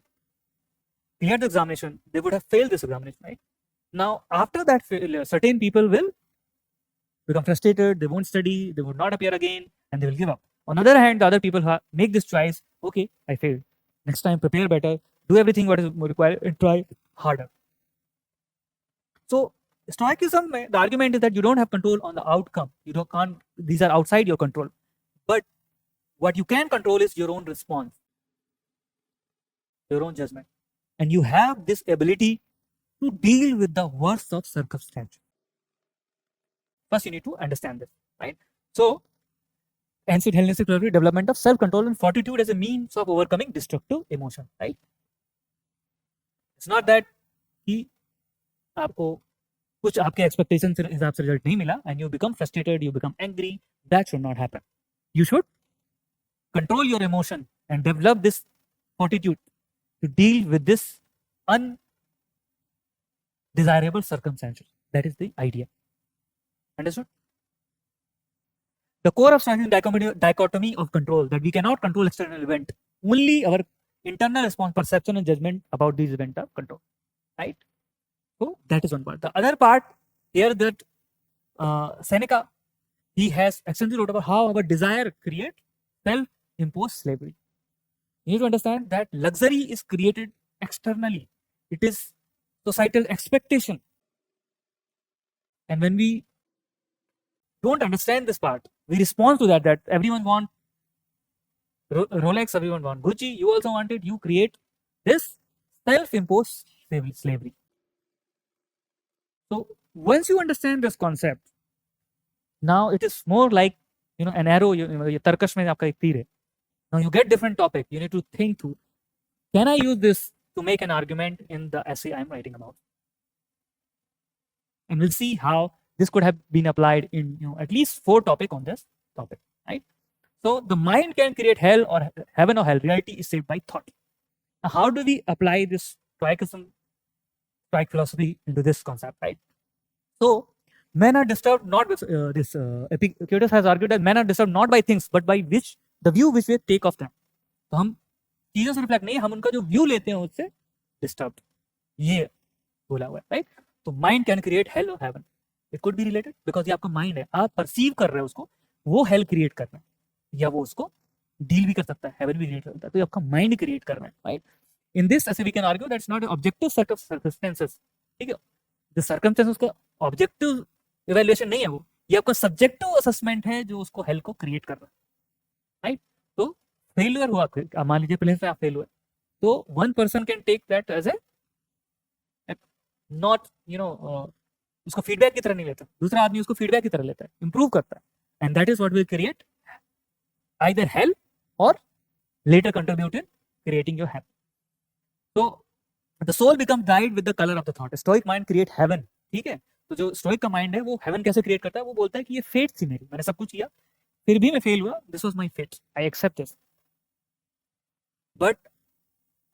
cleared the examination, they would have failed this examination, right? Now, after that failure, certain people will become frustrated, they won't study, they would not appear again, and they will give up. On the other hand, the other people who make this choice, okay, I failed. Next time, prepare better, do everything what is required, and try harder. So, Stoicism, the argument is that you don't have control on the outcome. These are outside your control. But what you can control is your own response, your own judgment. And you have this ability to deal with the worst of circumstances. First, you need to understand this, right? So, ancient Hellenistic philosophy, development of self-control and fortitude as a means of overcoming destructive emotion, right? It's not that कि आपको कुछ आपके expectations के हिसाब से result नहीं मिला and you become frustrated, you become angry. That should not happen. You should control your emotion and develop this fortitude to deal with this undesirable circumstances. That is the idea. Understood? The core of science is dichotomy of control, that we cannot control external event. Only our internal response, perception and judgment about these events are controlled. Right? So that is one part. The other part here that Seneca, he has extensively wrote about how our desire creates self-imposed slavery. You need to understand that luxury is created externally. It is societal expectation. And when we don't understand this part, we respond to that everyone wants Rolex, everyone wants Gucci, you also want it, you create this self-imposed slavery. So once you understand this concept, now it is more like, an arrow, ये तर्कश में आपका एक तीर है. Now you get different topic, you need to think through, can I use this to make an argument in the essay I'm writing about? And we'll see how this could have been applied in at least 4 topics on this topic, right? So the mind can create hell or heaven or hell. Reality is shaped by thought. Now, how do we apply this stoicism, stoic philosophy into this concept, right? So men are disturbed not with Epictetus has argued that men are disturbed not by things but by the view which we take of them. तो हम चीजों से reflect नहीं, हम उनका जो view लेते हैं उससे डिस्टर्ब, ये बोला हुआ है, राइट? तो माइंड कैन क्रिएट हेल और heaven. It could be related because ये आपका माइंड है, आप परसीव कर रहे हो उसको, वो हेल क्रिएट कर रहा है या वो उसको डील भी कर सकता है, हेवन भी क्रिएट कर सकता है. तो ये आपका माइंड क्रिएट कर रहा है, right? In this essay we can argue that's not objective set of circumstances. ठीक है, द सर्कमस्टेंसेस का ऑब्जेक्टिव इवैल्यूएशन नहीं है, वो ये आपका सब्जेक्टिव असेसमेंट है जो उसको हेल को क्रिएट कर रहा है, राइट? तो फेलियर हुआ, मान लीजिए प्लेन में आप फेल हुए, तो one person can take that as a not उसको फीडबैक की तरह नहीं लेता, दूसरा आदमी उसको फीडबैक की तरह लेता है, इंप्रूव करता है, and that is what will create either hell or later contribute in creating your hell. तो the soul becomes dyed with the colour of the thought. Stoic mind create heaven. ठीक है, तो जो स्टोइक का mind है वो haven कैसे create करता है, वो बोलता है कि ये फेट थी मेरी, मैंने सब कुछ किया फिर भी मैं फेल हुआ, this was my fate, I accept this, but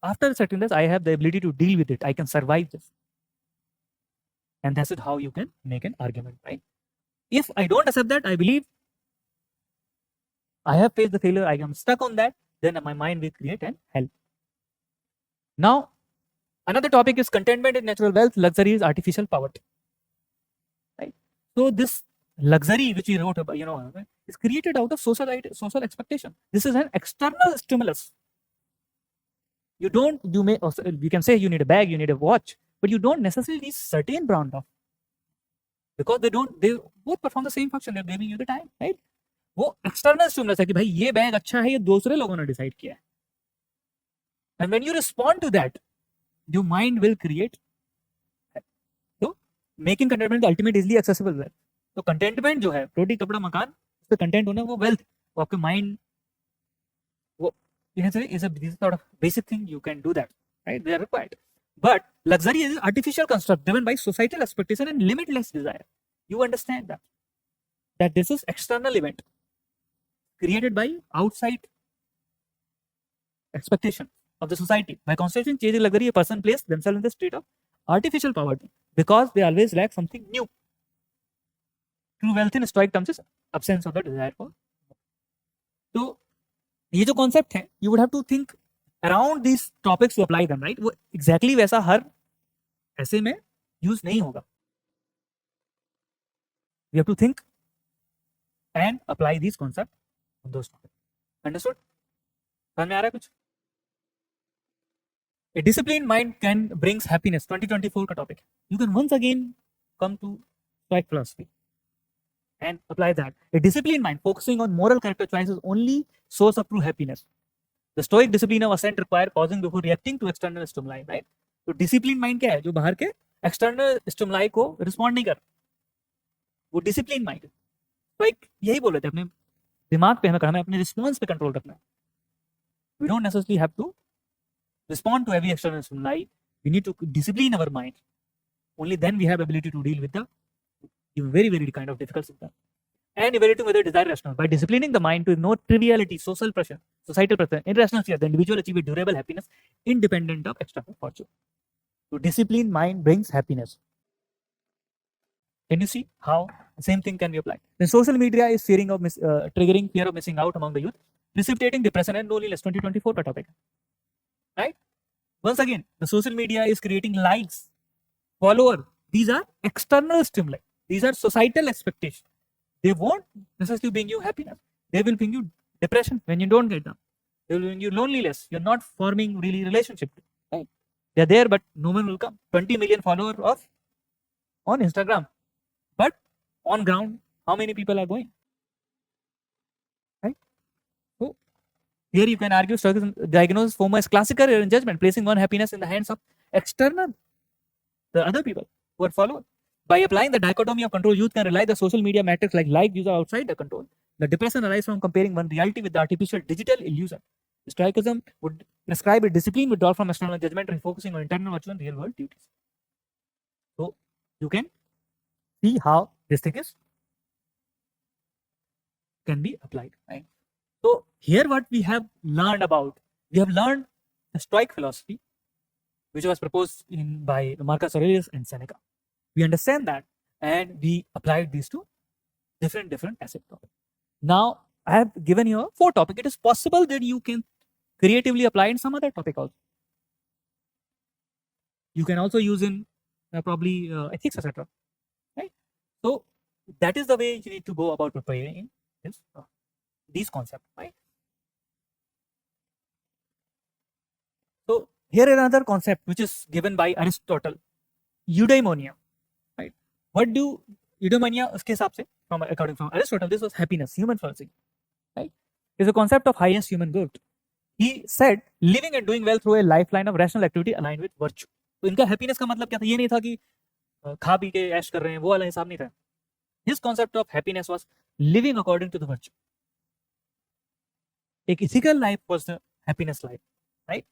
after accepting this I have the ability to deal with it, I can survive this. And that's it how you can make an argument, right? If I don't accept that, I believe I have faced the failure, I am stuck on that, then my mind will create an hell. Now, another topic is contentment in natural wealth, luxury is artificial poverty, right? So this luxury which we wrote about, is created out of social expectation. This is an external stimulus. You can say you need a bag, you need a watch, but you don't necessarily need certain brand of, because they both perform the same function, they're giving you the time, right? वो external stimulus है कि भाई ये bag अच्छा है, ये दूसरे लोगों ने डिसाइड किया है, and when you respond to that, your mind will create. So making contentment the ultimate easily accessible wealth. तो contentment जो है, रोटी कपड़ा मकान, उस पे कंटेंट होना, वो wealth, वो आपके mind, वो is a sort of basic thing, you can do that, right? They are required. But luxury is an artificial construct driven by societal expectation and limitless desire. You understand that this is external event created by outside expectation of the society. By constantly chasing luxury, a person places themselves in the state of artificial poverty because they always lack something new. True wealth in stoic terms is absence of the desire for. So ये जो concept है, you would have to think around these topics to apply them, right? वो exactly वैसा हर ऐसे में use नहीं होगा. We have to think and apply these concepts on those topics. Understood? समझ में आ रहा है कुछ? A disciplined mind can brings happiness. 2024 का topic. You can once again come to Stoic philosophy and apply that. A disciplined mind focusing on moral character choices only source of true happiness. The stoic discipline of assent require pausing before reacting to external stimuli, right? तो disciplined mind क्या है? जो बाहर के external stimuli को respond नहीं कर, वो डिसिप्लिन माइंड। तो एक यही बोल रहे थे, अपने दिमाग पे हमें करना है, अपने रिस्पॉन्स पे कंट्रोल रखना है। We don't necessarily have to respond to every external stimuli. We need to discipline our mind. Only then we have ability to deal with the very, very kind of difficult symptoms. And evaluating whether desire is rational. By disciplining the mind to ignore triviality, social pressure, societal pressure, irrational fear, the individual achieve a durable happiness independent of external fortune. So disciplined mind brings happiness. Can you see how the same thing can be applied? Then social media is triggering fear of missing out among the youth, precipitating depression and loneliness. 2024 का topic, right? Once again, the social media is creating likes, follower. These are external stimuli. These are societal expectations. They won't necessarily bring you happiness. They will bring you depression when you don't get them. They will bring you loneliness. You're not forming really relationship. Right? They're there, but no one will come. 20 million followers on Instagram, but on ground, how many people are going? Right? So here you can argue diagnosis FOMO as classical error in judgment, placing one happiness in the hands of external, the other people who are followers. By applying the dichotomy of control, youth can rely the social media metrics like views are outside the control. The depression arises from comparing one reality with the artificial digital illusion. Stoicism would prescribe a discipline withdrawal from external judgment, refocusing on internal virtue and real world duties. So you can see how this thing can be applied. Right? So here what we have learned the Stoic philosophy, which was proposed by Marcus Aurelius and Seneca. We understand that, and we applied these to different essay topics. Now I have given you 4 topics. It is possible that you can creatively apply in some other topic also. You can also use in probably ethics, etc. Right? So that is the way you need to go about preparing these concepts. Right? So here is another concept which is given by Aristotle, eudaimonia. Right? What do eudaimonia uske hisab se, according from Aristotle, this was happiness, human flourishing. Right? It's a concept of highest human good. He said living and doing well through a lifeline of rational activity aligned with virtue. तो इनका happiness का मतलब क्या था? ये नहीं था कि खा पी के ऐश कर रहे हैं, वो वाला हिसाब नहीं था. His concept of happiness was living according to the virtue. एक ethical life was the happiness life, right?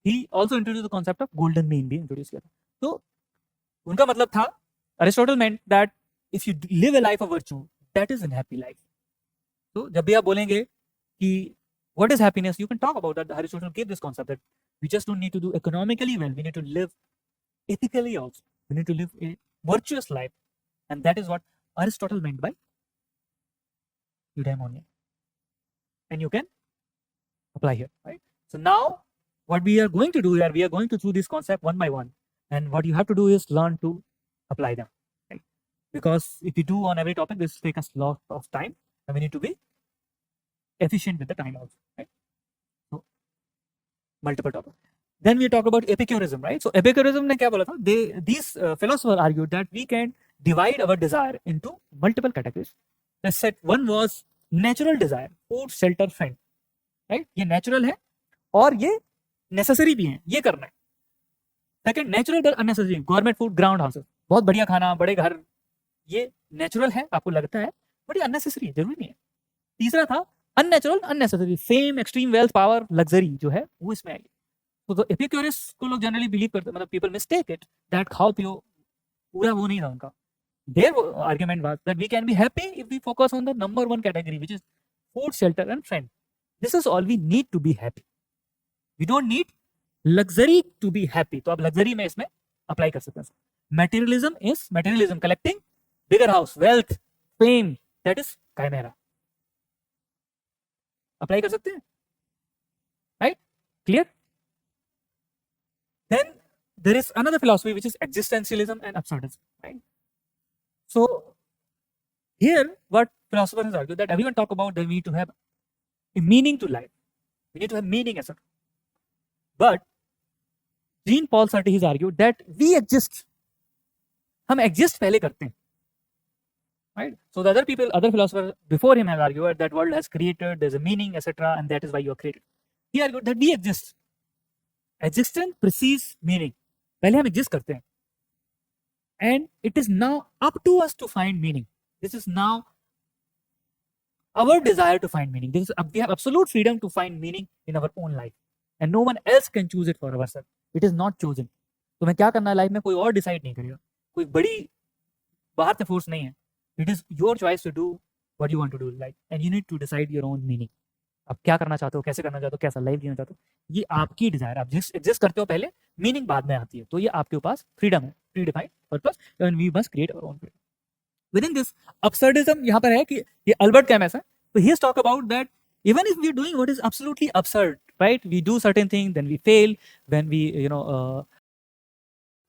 He also introduced the concept of golden mean भी introduce किया था. तो उनका मतलब था, Aristotle meant that if you live a life of virtue, that is a happy life. तो जब भी आप बोलेंगे कि what is happiness, you can talk about that. Aristotle gave this concept that we just don't need to do economically well, we need to live ethically also. We need to live a virtuous life, and that is what Aristotle meant by eudaimonia. And you can apply here, right? So now what we are going to do here, we are going to choose this concept one by one, and what you have to do is learn to apply them, right? Because if you do on every topic, this will take us a lot of time, and we need to be efficient with the time also, right? So multiple topics. Then we talk about Epicurism, right? So Epicurism ने क्या बोला था? These philosophers argued that we can divide our desire into multiple categories. They said one was natural desire, food, shelter, friend, right? ये natural है और ये necessary भी है, ये करना है. Second, natural but unnecessary, government food, ground houses, बहुत बढ़िया खाना, बड़े घर, ये natural है, आपको लगता है, but ये unnecessary है, जरूरी नहीं है. तीसरा था unnatural, unnecessary, fame, extreme wealth, power, luxury जो है वो इसमें आएगी. तो एपिक्यूरस को लोग जनरली बिलीव करते हैं, मतलब पीपल मिस्टेक इट दैट खाओ पियो पूरा वो नहीं था उनका. Their argument was that we can be happy if we focus on the number 1 category which is food, shelter and friend. This is all we need to be happy. We don't need luxury to be happy. तो आप luxury में इसमें apply कर सकते हैं. Materialism collecting bigger house, wealth, fame, that is chimera. Apply कर सकते हैं, right? Clear? Then there is another philosophy which is existentialism and absurdism, right? So here what philosophers has argued that everyone talk about that we need to have a meaning to life. We need to have meaning, etc. But Jean-Paul Sartre has argued that we exist. हम exist पहले करते हैं, right? So the other philosophers before him have argued that world has created, there's a meaning, etc., and that is why you are created. He argued that we exist. Existence precedes meaning. पहले हम exist करते हैं and it is now up to us to find meaning. This is now our desire to find meaning. We have absolute freedom to find meaning in our own life, and no one else can choose it for ourselves. It is not chosen. तुम्हें क्या करना है life में कोई और decide नहीं करेगा, कोई बड़ी बाहर से फोर्स नहीं है. It is your choice to do what you want to do in life, and you need to decide your own meaning. आप क्या करना चाहते हो, कैसे करना चाहते हो, कैसा लाइफ जीना चाहते हो, ये आपकी डिजायर. आप जिस एग्जिस्ट करते हो पहले, मीनिंग बाद में आती है. तो ये आपके पास फ्रीडम है, predefined purpose, and we must create our own freedom. Within this absurdism यहाँ पर है कि ये अल्बर्ट कैमस है. तो he has talked about that even if we are doing what is absolutely absurd, right? We do certain things, then we fail. When we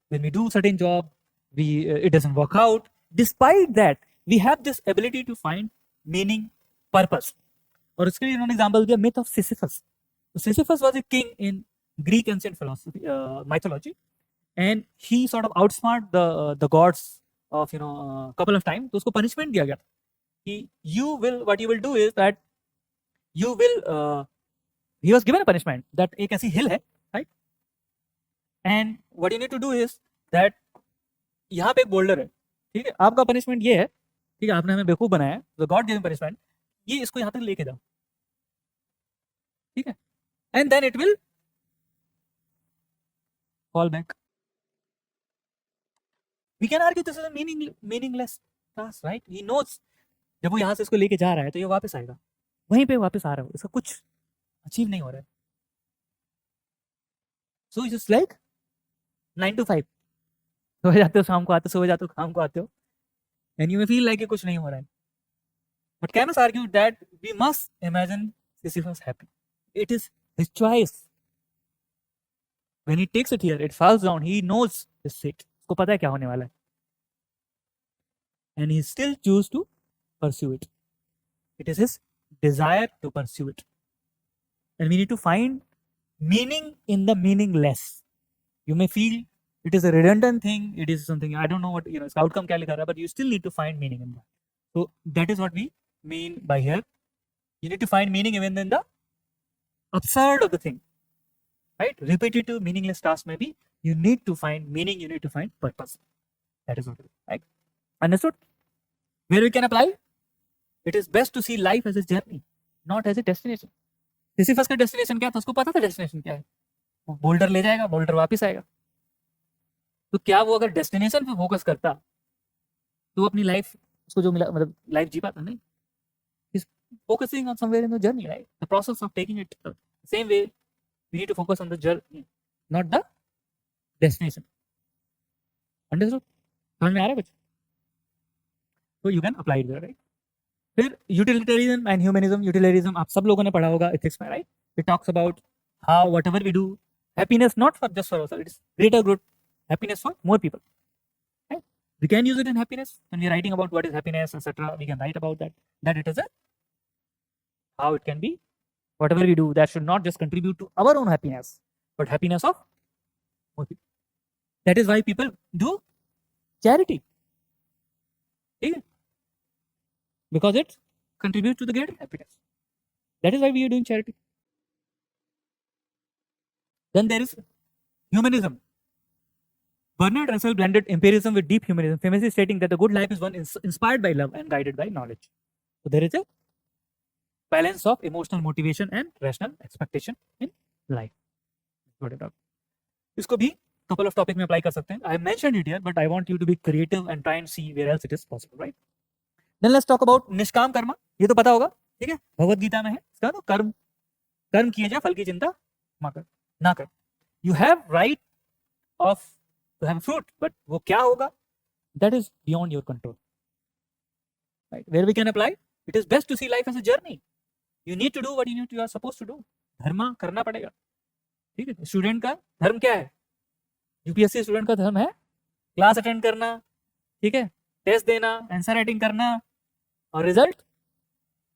when we do certain job, it doesn't work out. Despite that, we have this ability to find meaning, purpose. और उसके लिए इन्होंने example दिया myth of Sisyphus. So Sisyphus was a king in Greek ancient philosophy, mythology, and he sort of outsmarted the gods of couple of times. तो उसको punishment दिया गया था कि what you will do is that you will he was given a punishment that एक ऐसी hill है, right? And what you need to do is that यहाँ पे एक बोल्डर है, ठीक है. आपका पनिशमेंट ये है, ठीक है, आपने हमें बेवकूफ बनाया है, तो गॉड गिवन पनिशमेंट, ये इसको यहाँ तक लेके जाओ, ठीक है, and then it will fall back. We can argue this is a meaningless task, right? He knows जब वो यहाँ से इसको लेके जा रहा है तो ये वापस आएगा, वहीं पे वापस आ रहा है, इसका कुछ अचीव नहीं हो रहा है. सो इट्स लाइक 9 to 5, सो जाते हो शाम को आते हो, सो जाते हो शाम को आते हो, and you may feel like कुछ नहीं हो रहा है. But Camus argue that we must imagine Sisyphus happy. It is his choice. When he takes it here, it falls down. He knows his fate. उसको पता है क्या होने वाला है, and he still choose to pursue it. It is his desire to pursue it, and we need to find meaning in the meaningless. You may feel it is a redundant thing, it is something I don't know what its outcome क्या लिखा रहा है, but you still need to find meaning in that. So that is what we mean by here. You need to find meaning even in the absurd of the thing, right? Repetitive, meaningless task maybe. You need to find meaning. You need to find purpose. That is what it is. Right? Understood? Where we can apply? It is best to see life as a journey, not as a destination. Sisyphus का destination क्या था? उसको पता था destination क्या है. वो boulder ले जाएगा, बोल्डर वापिस आएगा. तो क्या वो अगर destination पे फोकस करता तो अपनी लाइफ, उसको जो मिला, मतलब लाइफ जी पाता? नहीं. He's focusing on somewhere in the journey, right? The process of taking it the same way. We need to focus on the journey, not the destination. Understood? समझ में आ रहा है कुछ? So you can apply it there, right? फिर utilitarianism and humanism. Utilitarianism आप सब लोगों ने पढ़ा होगा ethics में, right? It talks about how whatever we do, happiness not for just for ourselves, it is greater good, happiness for more people. Right? We can use it in happiness when we are writing about what is happiness, etc. We can write about that. That it is a how it can be. Whatever we do, that should not just contribute to our own happiness, but happiness of more people. That is why people do charity. Okay? Because it contributes to the greater happiness. That is why we are doing charity. Then there is humanism. Bernard Russell blended empiricism with deep humanism, famously stating that the good life is one inspired by love and guided by knowledge. So there is a balance of emotional motivation and rational expectation in life. इसको भी couple of topic में apply कर सकते हैं. I mentioned it here, but I want you to be creative and try and see where else it is possible, right? Then let's talk about निष्काम कर्म. ये तो पता होगा, ठीक है, भगवत गीता में है. इसका तो कर्म किए जा, फल की चिंता ना कर. You have right of to have fruit, but वो क्या होगा, that is beyond your control, right? Where we can apply, it is best to see life as a journey. You need to do what you are supposed to do. धर्म करना पड़ेगा, ठीक है. Student का धर्म क्या है? यूपीएससी स्टूडेंट का धर्म है क्लास अटेंड करना, ठीक है, टेस्ट देना, आंसर राइटिंग करना, और रिजल्ट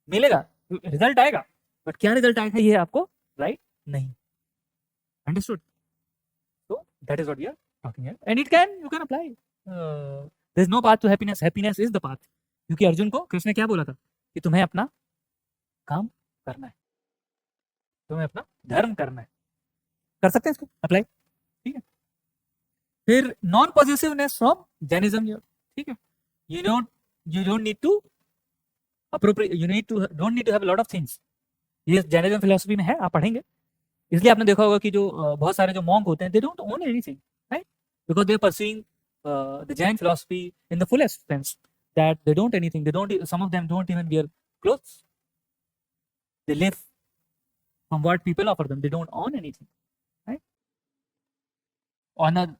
मिलेगा, रिजल्ट आएगा, बट क्या रिजल्ट आएगा ये आपको राइट नहीं. Understood? So that is what we are talking here, and you can apply. There is no path to happiness. Happiness is the path. क्योंकि अर्जुन को कृष्ण ने क्या बोला था कि तुम्हें अपना काम करना है, तुम्हें अपना धर्म करना है. कर सकते हैं इसको अप्लाई, ठीक है. फिर नॉन पॉजिटिवनेस फ्रॉम जैनिज्म, ठीक है, you don't need to appropriate, don't need to have lot of things, ये जैनिज्म फिलोसफी में है, आप पढ़ेंगे। इसलिए आपने देखा होगा कि जो बहुत सारे जो मॉन्क होते हैं, they don't own anything, right, because they are pursuing the Jain philosophy in the fullest sense, that they don't anything, they don't, some of them don't even wear clothes, they live from what people offer them, they don't own anything, right?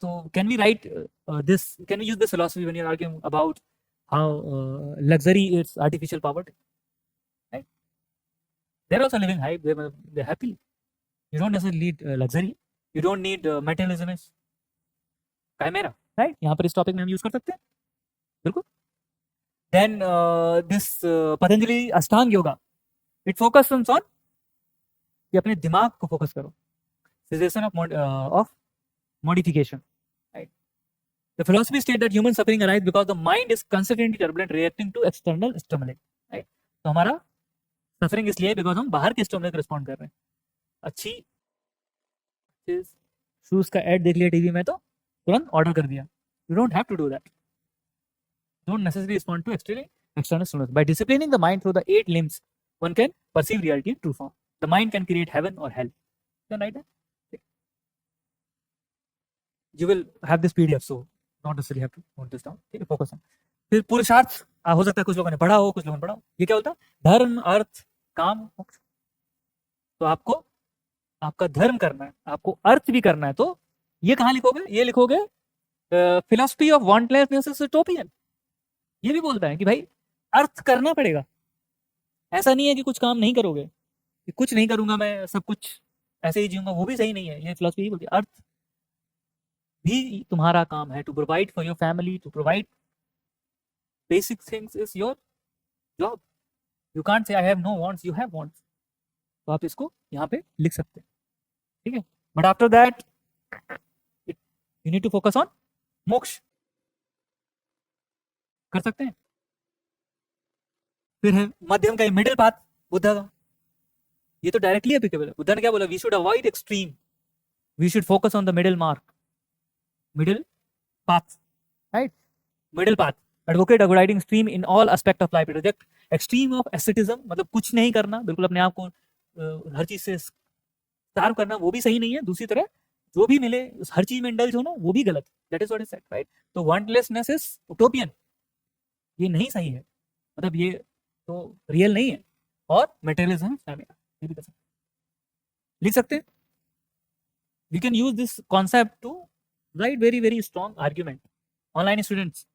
So can we write this, can we use this philosophy when you're arguing about how luxury is artificial poverty, right? They're also living high, they're happy, you don't necessarily need luxury, you don't need materialism is chimera, right? यहाँ पर इस topic में हम use कर सकते हैं, बिल्कुल। Then this Patanjali Ashtanga Yoga, it focuses on कि अपने दिमाग को फोकस करो, cessation of modification, right? The philosophy states that human suffering arises because the mind is constantly turbulent, reacting to external stimuli, right? तो हमारा suffering इसलिए because हम बाहर के स्टिमुलस को रिस्पॉन्ड कर रहे हैं। अच्छी शूज का एड देख लिया टीवी में तो तुरंत ऑर्डर कर दिया, you don't have to do that, don't necessarily respond to external stimulus. By disciplining the mind through the 8 limbs, one can perceive reality in true form. The mind can create heaven or hell. Can I write that? You will have this PDF, so not necessarily have to note this down. ठीक है, focus on. फिर पुरुषार्थ हो सकता है कुछ लोगों ने पढ़ा हो, कुछ लोगों ने पढ़ा हो। ये क्या होता है? धर्म, अर्थ, काम, मोक्ष। तो आपको आपका धर्म करना है, आपको अर्थ भी करना है, तो ये कहाँ लिखोगे? ये लिखोगे फिलोसफी ऑफ वांटलेसनेस इज यूटोपियन। ये भी बोलता है कि भाई अर्थ करना पड़ेगा, ऐसा नहीं है कि कुछ काम नहीं करोगे, कि कुछ नहीं करूंगा मैं, सब कुछ ऐसे ही जीऊंगा, वो भी सही नहीं है। ये फिलोसफी ही बोलती है अर्थ भी तुम्हारा काम है, to provide for your family, to provide basic things is your job. You can't say I have no wants, you have wants. तो आप इसको यहाँ पे लिख सकते हैं, ठीक है। But after that you need to focus on moksha, कर सकते हैं। फिर है मध्यम का मिडिल पाथ बुद्धा का, ये तो डायरेक्टली एप्लीकेबल है। बुद्धा ने क्या बोला? We should avoid extreme, we should focus on the middle mark, middle path, right, middle path. Advocate avoiding extreme in all aspect of life, reject extreme of asceticism, मतलब कुछ नहीं करना, बिल्कुल अपने आप को हर चीज से स्टार्व करना, वो भी सही नहीं है। दूसरी तरह जो भी मिले हर चीज में इंडल्ज होना, वो भी गलत, that is what is said, right. तो वांटलेसनेस इज उटोपियन, ये नहीं सही है, मतलब ये तो रियल नहीं है। और मटेरियलिज्म ये भी कर सकते, लिख सकते हैं। We can use this concept to write very very strong argument online students.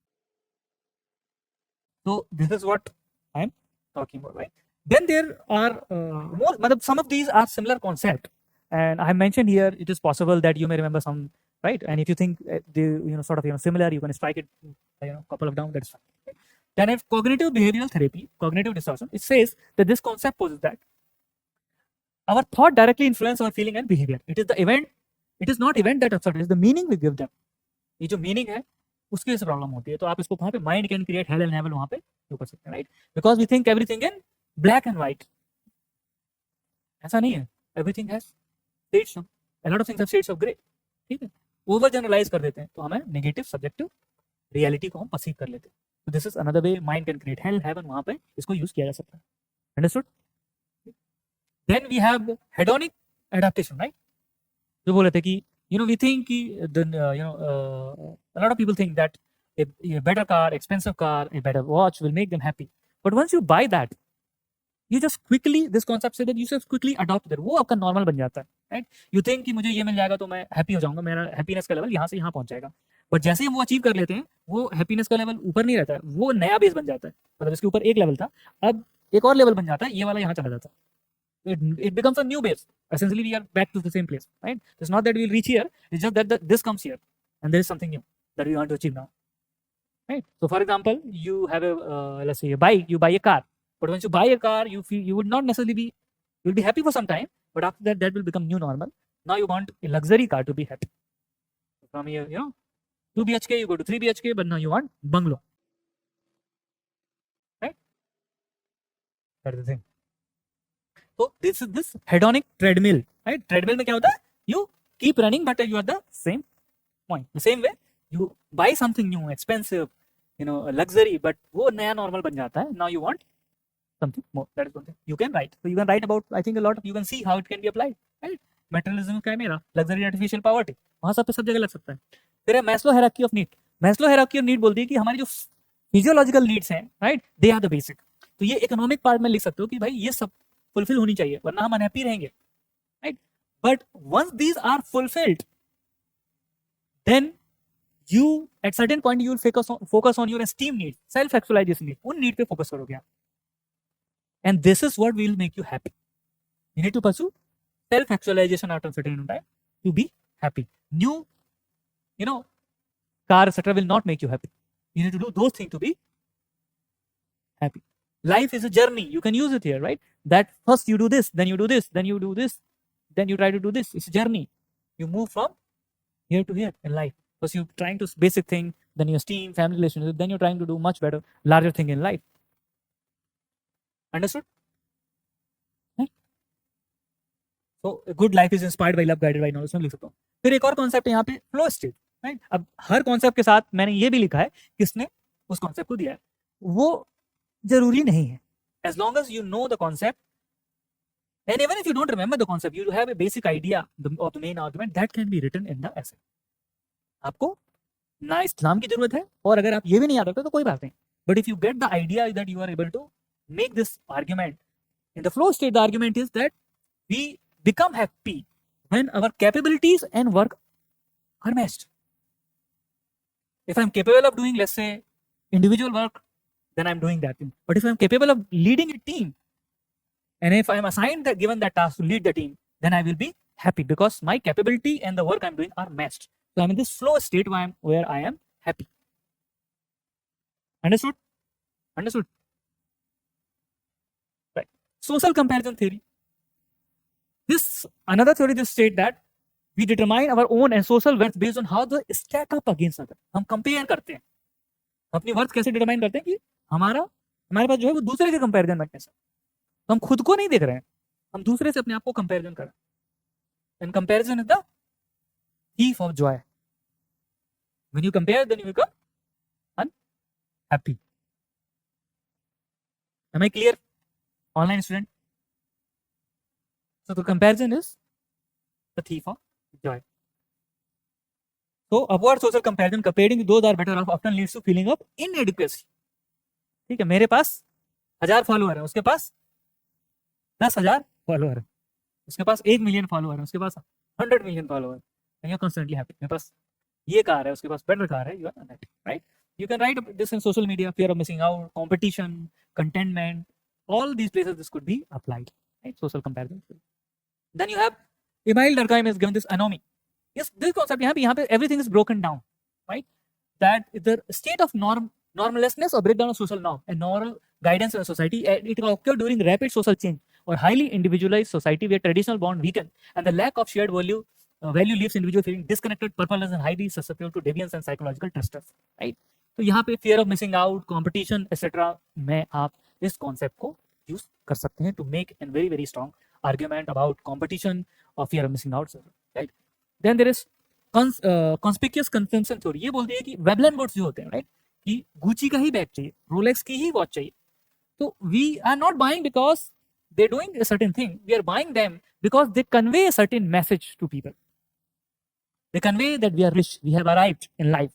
तो this is what I am talking about, right. Then there are more, some of these are similar concept, and I have mentioned here. It is possible that you may remember some, right? And if you think they sort of similar, you can strike it couple of down. That's fine. Then if cognitive behavioral therapy, cognitive distortion, it says that this concept poses that our thought directly influence our feeling and behavior. It is the event, it is not event that observes, it is the meaning we give them. ये जो meaning है उसकी से problem होती है। तो आप इसको वहाँ पे mind can create hell and heaven वहाँ पे कर सकते हैं, right? Because we think everything in black and white, ऐसा नहीं है, everything has shades of, a lot of things have shades of gray, ठीक है। ओवर जनरलाइज कर देते हैं तो हमें नेगेटिव सब्जेक्टिव रियलिटी को हम परसीव कर लेते हैं। तो this is another way mind can create hell heaven, वहां पे इसको यूज किया जा सकता है। Understood? Then we have hedonic adaptation, right, जो बोले थे कि we think कि a lot of people think that a better car, expensive car, a better watch will make them happy, but once you buy that, you just quickly, this concept say that you just quickly adopt that, वो आपका normal बन जाता है, right. You think कि मुझे ये मिल जाएगा तो मैं हैप्पी हो जाऊंगा, मेरा हैप्पीनेस का लेवल यहाँ से यहाँ पहुंच जाएगा। बट जैसे ही हम वो अचीव कर लेते हैं, वो हैप्पीनेस का लेवल ऊपर नहीं रहता है, वो नया बेस बन जाता है। मतलब इसके ऊपर एक लेवल था, अब एक और लेवल बन जाता है, ये वाला यहाँ चला जाता है। It becomes a new base. Essentially, we are back to the same place, right? It's not that we'll reach here. It's just that this comes here, and there is something new that we want to achieve now, right? So, for example, you have a let's say a bike. You buy a car, but once you buy a car, you would not necessarily be, you'll be happy for some time, but after that will become new normal. Now you want a luxury car to be happy. From here, 2 BHK, you go to 3 BHK, but now you want bungalow, right? That is the thing. So this is this hedonic treadmill, right? Treadmill में क्या होता है? You keep running, but you are the same point. The same way you buy something new, expensive, a luxury, but वो नया normal बन जाता है. Now you want something more. That is one thing. You can write. So you can write about, I think, a lot of, you can see how it can be applied. Right? Materialism का है मेरा, luxury, artificial poverty. वहाँ सब पे सब जगह लग सकता है. फिर है Maslow hierarchy of need. Maslow hierarchy of need बोलती है कि हमारी जो physiological needs हैं, right? They are the basic. तो ये economic part में लिख सकते हो कि भाई ये सब fulfill होनी चाहिए, वरना हम unhappy रहेंगे. Right? But once these are fulfilled, then you at certain point you will focus on your esteem need, self actualization need. उन need पे focus करोगे आप. And this is what will make you happy. You need to pursue self actualization after a certain time to be happy. New, car, etc. will not make you happy. You need to do those things to be happy. Life is a journey. You can use it here, right? That first you do this, then you do this, then you do this, then you try to do this. It's a journey. You move from here to here in life. First you're trying to basic thing, then your esteem, family relationship, then you're trying to do much better, larger thing in life. Understood? Right? So a good life is inspired by love, guided by knowledge. लिख सकता हूँ. फिर एक और concept है यहाँ पे, flow state. Right? अब हर कॉन्सेप्ट के साथ मैंने ये भी लिखा है किसने उस कॉन्सेप्ट को दिया है. वो जरूरी नहीं है. As long as you know the concept, and even if you don't remember the concept, you have a basic idea of the main argument that can be written in the essay. आपको ना इस्लाम की जरूरत है, और अगर आप ये भी नहीं याद रखते तो कोई बात नहीं. But if you get the idea that you are able to make this argument in the flow state, the argument is that we become happy when our capabilities and work are matched. If I'm capable of doing, let's say, individual work, then I'm doing that thing. But if I'm capable of leading a team, and if I'm assigned that, given that task to lead the team, then I will be happy because my capability and the work I'm doing are matched. So I'm in this flow state where I am happy. Understood? Understood? Right. Social comparison theory. This another theory just state that we determine our own and social worth based on how they stack up against others. हम compare करते हैं. अपनी worth कैसे determine करते हैं कि हमारे पास जो है वो दूसरे के कंपैरिजन में कैसा. हम खुद को नहीं देख रहे हैं, हम दूसरे से अपने आप को कंपैरिजन कर रहे हैं. And comparison is the thief of joy. When you compare, then you become unhappy. Am I clear, online student? So the comparison is the thief of joy. So upward social comparison, comparing those are better off, often leads to feeling of inadequacy. ठीक है, मेरे पास 1000 follower है, उसके पास 10,000 follower है, उसके पास 1 million follower है, उसके पास 100 million follower. And you're constantly happy. मेरे पास ये कार है, उसके पास बेटर कार है, you are unhappy, right? You can write this in social media, fear of missing out, competition, contentment, all these places this could be applied, right? Social comparison. Then you have Emile Durkheim has given this anomy. Yes, this concept यहाँ पे everything is broken down, right? That the state of normlessness or breakdown of social norm and moral guidance in a society, it occurs during rapid social change or highly individualized society where traditional bond weaken and the lack of shared value leaves individual feeling disconnected, purposeless and highly susceptible to deviance and psychological distress, right? तो यहाँ पे fear of missing out, competition, etc. में आप इस concept को use कर सकते हैं to make a very very strong argument about competition or fear of missing out, right? Then there is conspicuous consumption theory. ये बोलती है कि Veblen goods जो होते हैं, right? कि Gucci का ही बैग चाहिए, Rolex की ही वॉच चाहिए. तो we are not buying because they're doing a certain thing. We are buying them because they convey a certain message to people. They convey that we are rich, we have arrived in life,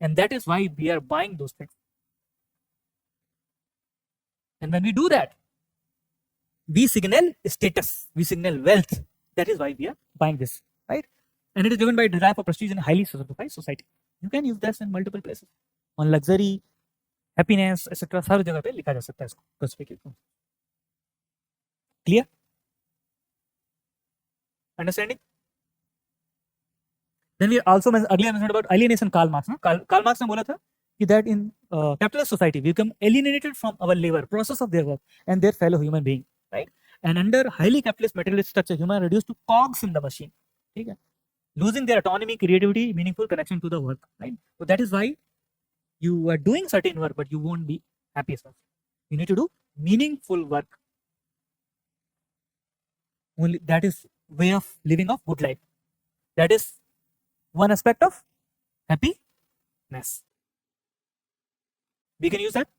and that is why we are buying those things. And when we do that, we signal status, we signal wealth. That is why we are buying this, right? And it is driven by desire for prestige in a highly stratified society. You can use this in multiple places. On luxury, happiness, etc. हर जगह पे लिखा जा सकता है इसको. Clear? Understanding? Then we also earlier mentioned about alienation. Karl Marx ने बोला था कि that in capitalist society we become alienated from our labor, process of their work and their fellow human being, right? And under highly capitalist materialist structure, human are reduced to cogs in the machine. ठीक है? Losing their autonomy, creativity, meaningful connection to the work, right? So that is why you are doing certain work, but you won't be happy as well. You need to do meaningful work. Only that is way of living of good life. That is one aspect of happiness. We can use that.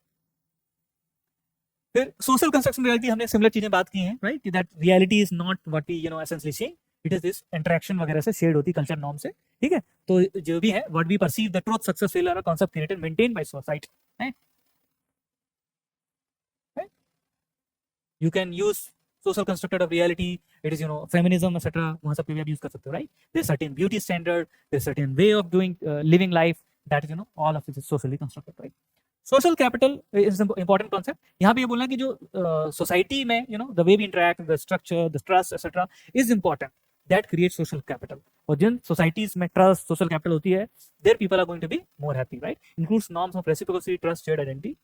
फिर social construction reality हमने similar चीजें बात की हैं, right, कि that reality is not what we essentially see, it is this interaction वगैरह से shade होती कल्चर नॉर्म से, ठीक है। तो जो भी है what we perceive the truth success failure concept created maintain by society, right. You can use social constructed of reality, it is feminism etcetera, वहां सब पे भी आप यूज कर सकते हो, right. There certain beauty standard, there certain way of doing living life, that is all of it is socially constructed, right. Social capital is important concept. यहाँ पे ये बोलना है कि जो सोसाइटी में the way we interact, the structure, the trust etcetera is important, that create social capital. और जिन सोसाइटीज में ट्रस्ट सोशल कैपिटल होती है, there people are going to be more happy, right. Includes norms of reciprocity, trust, shared identity.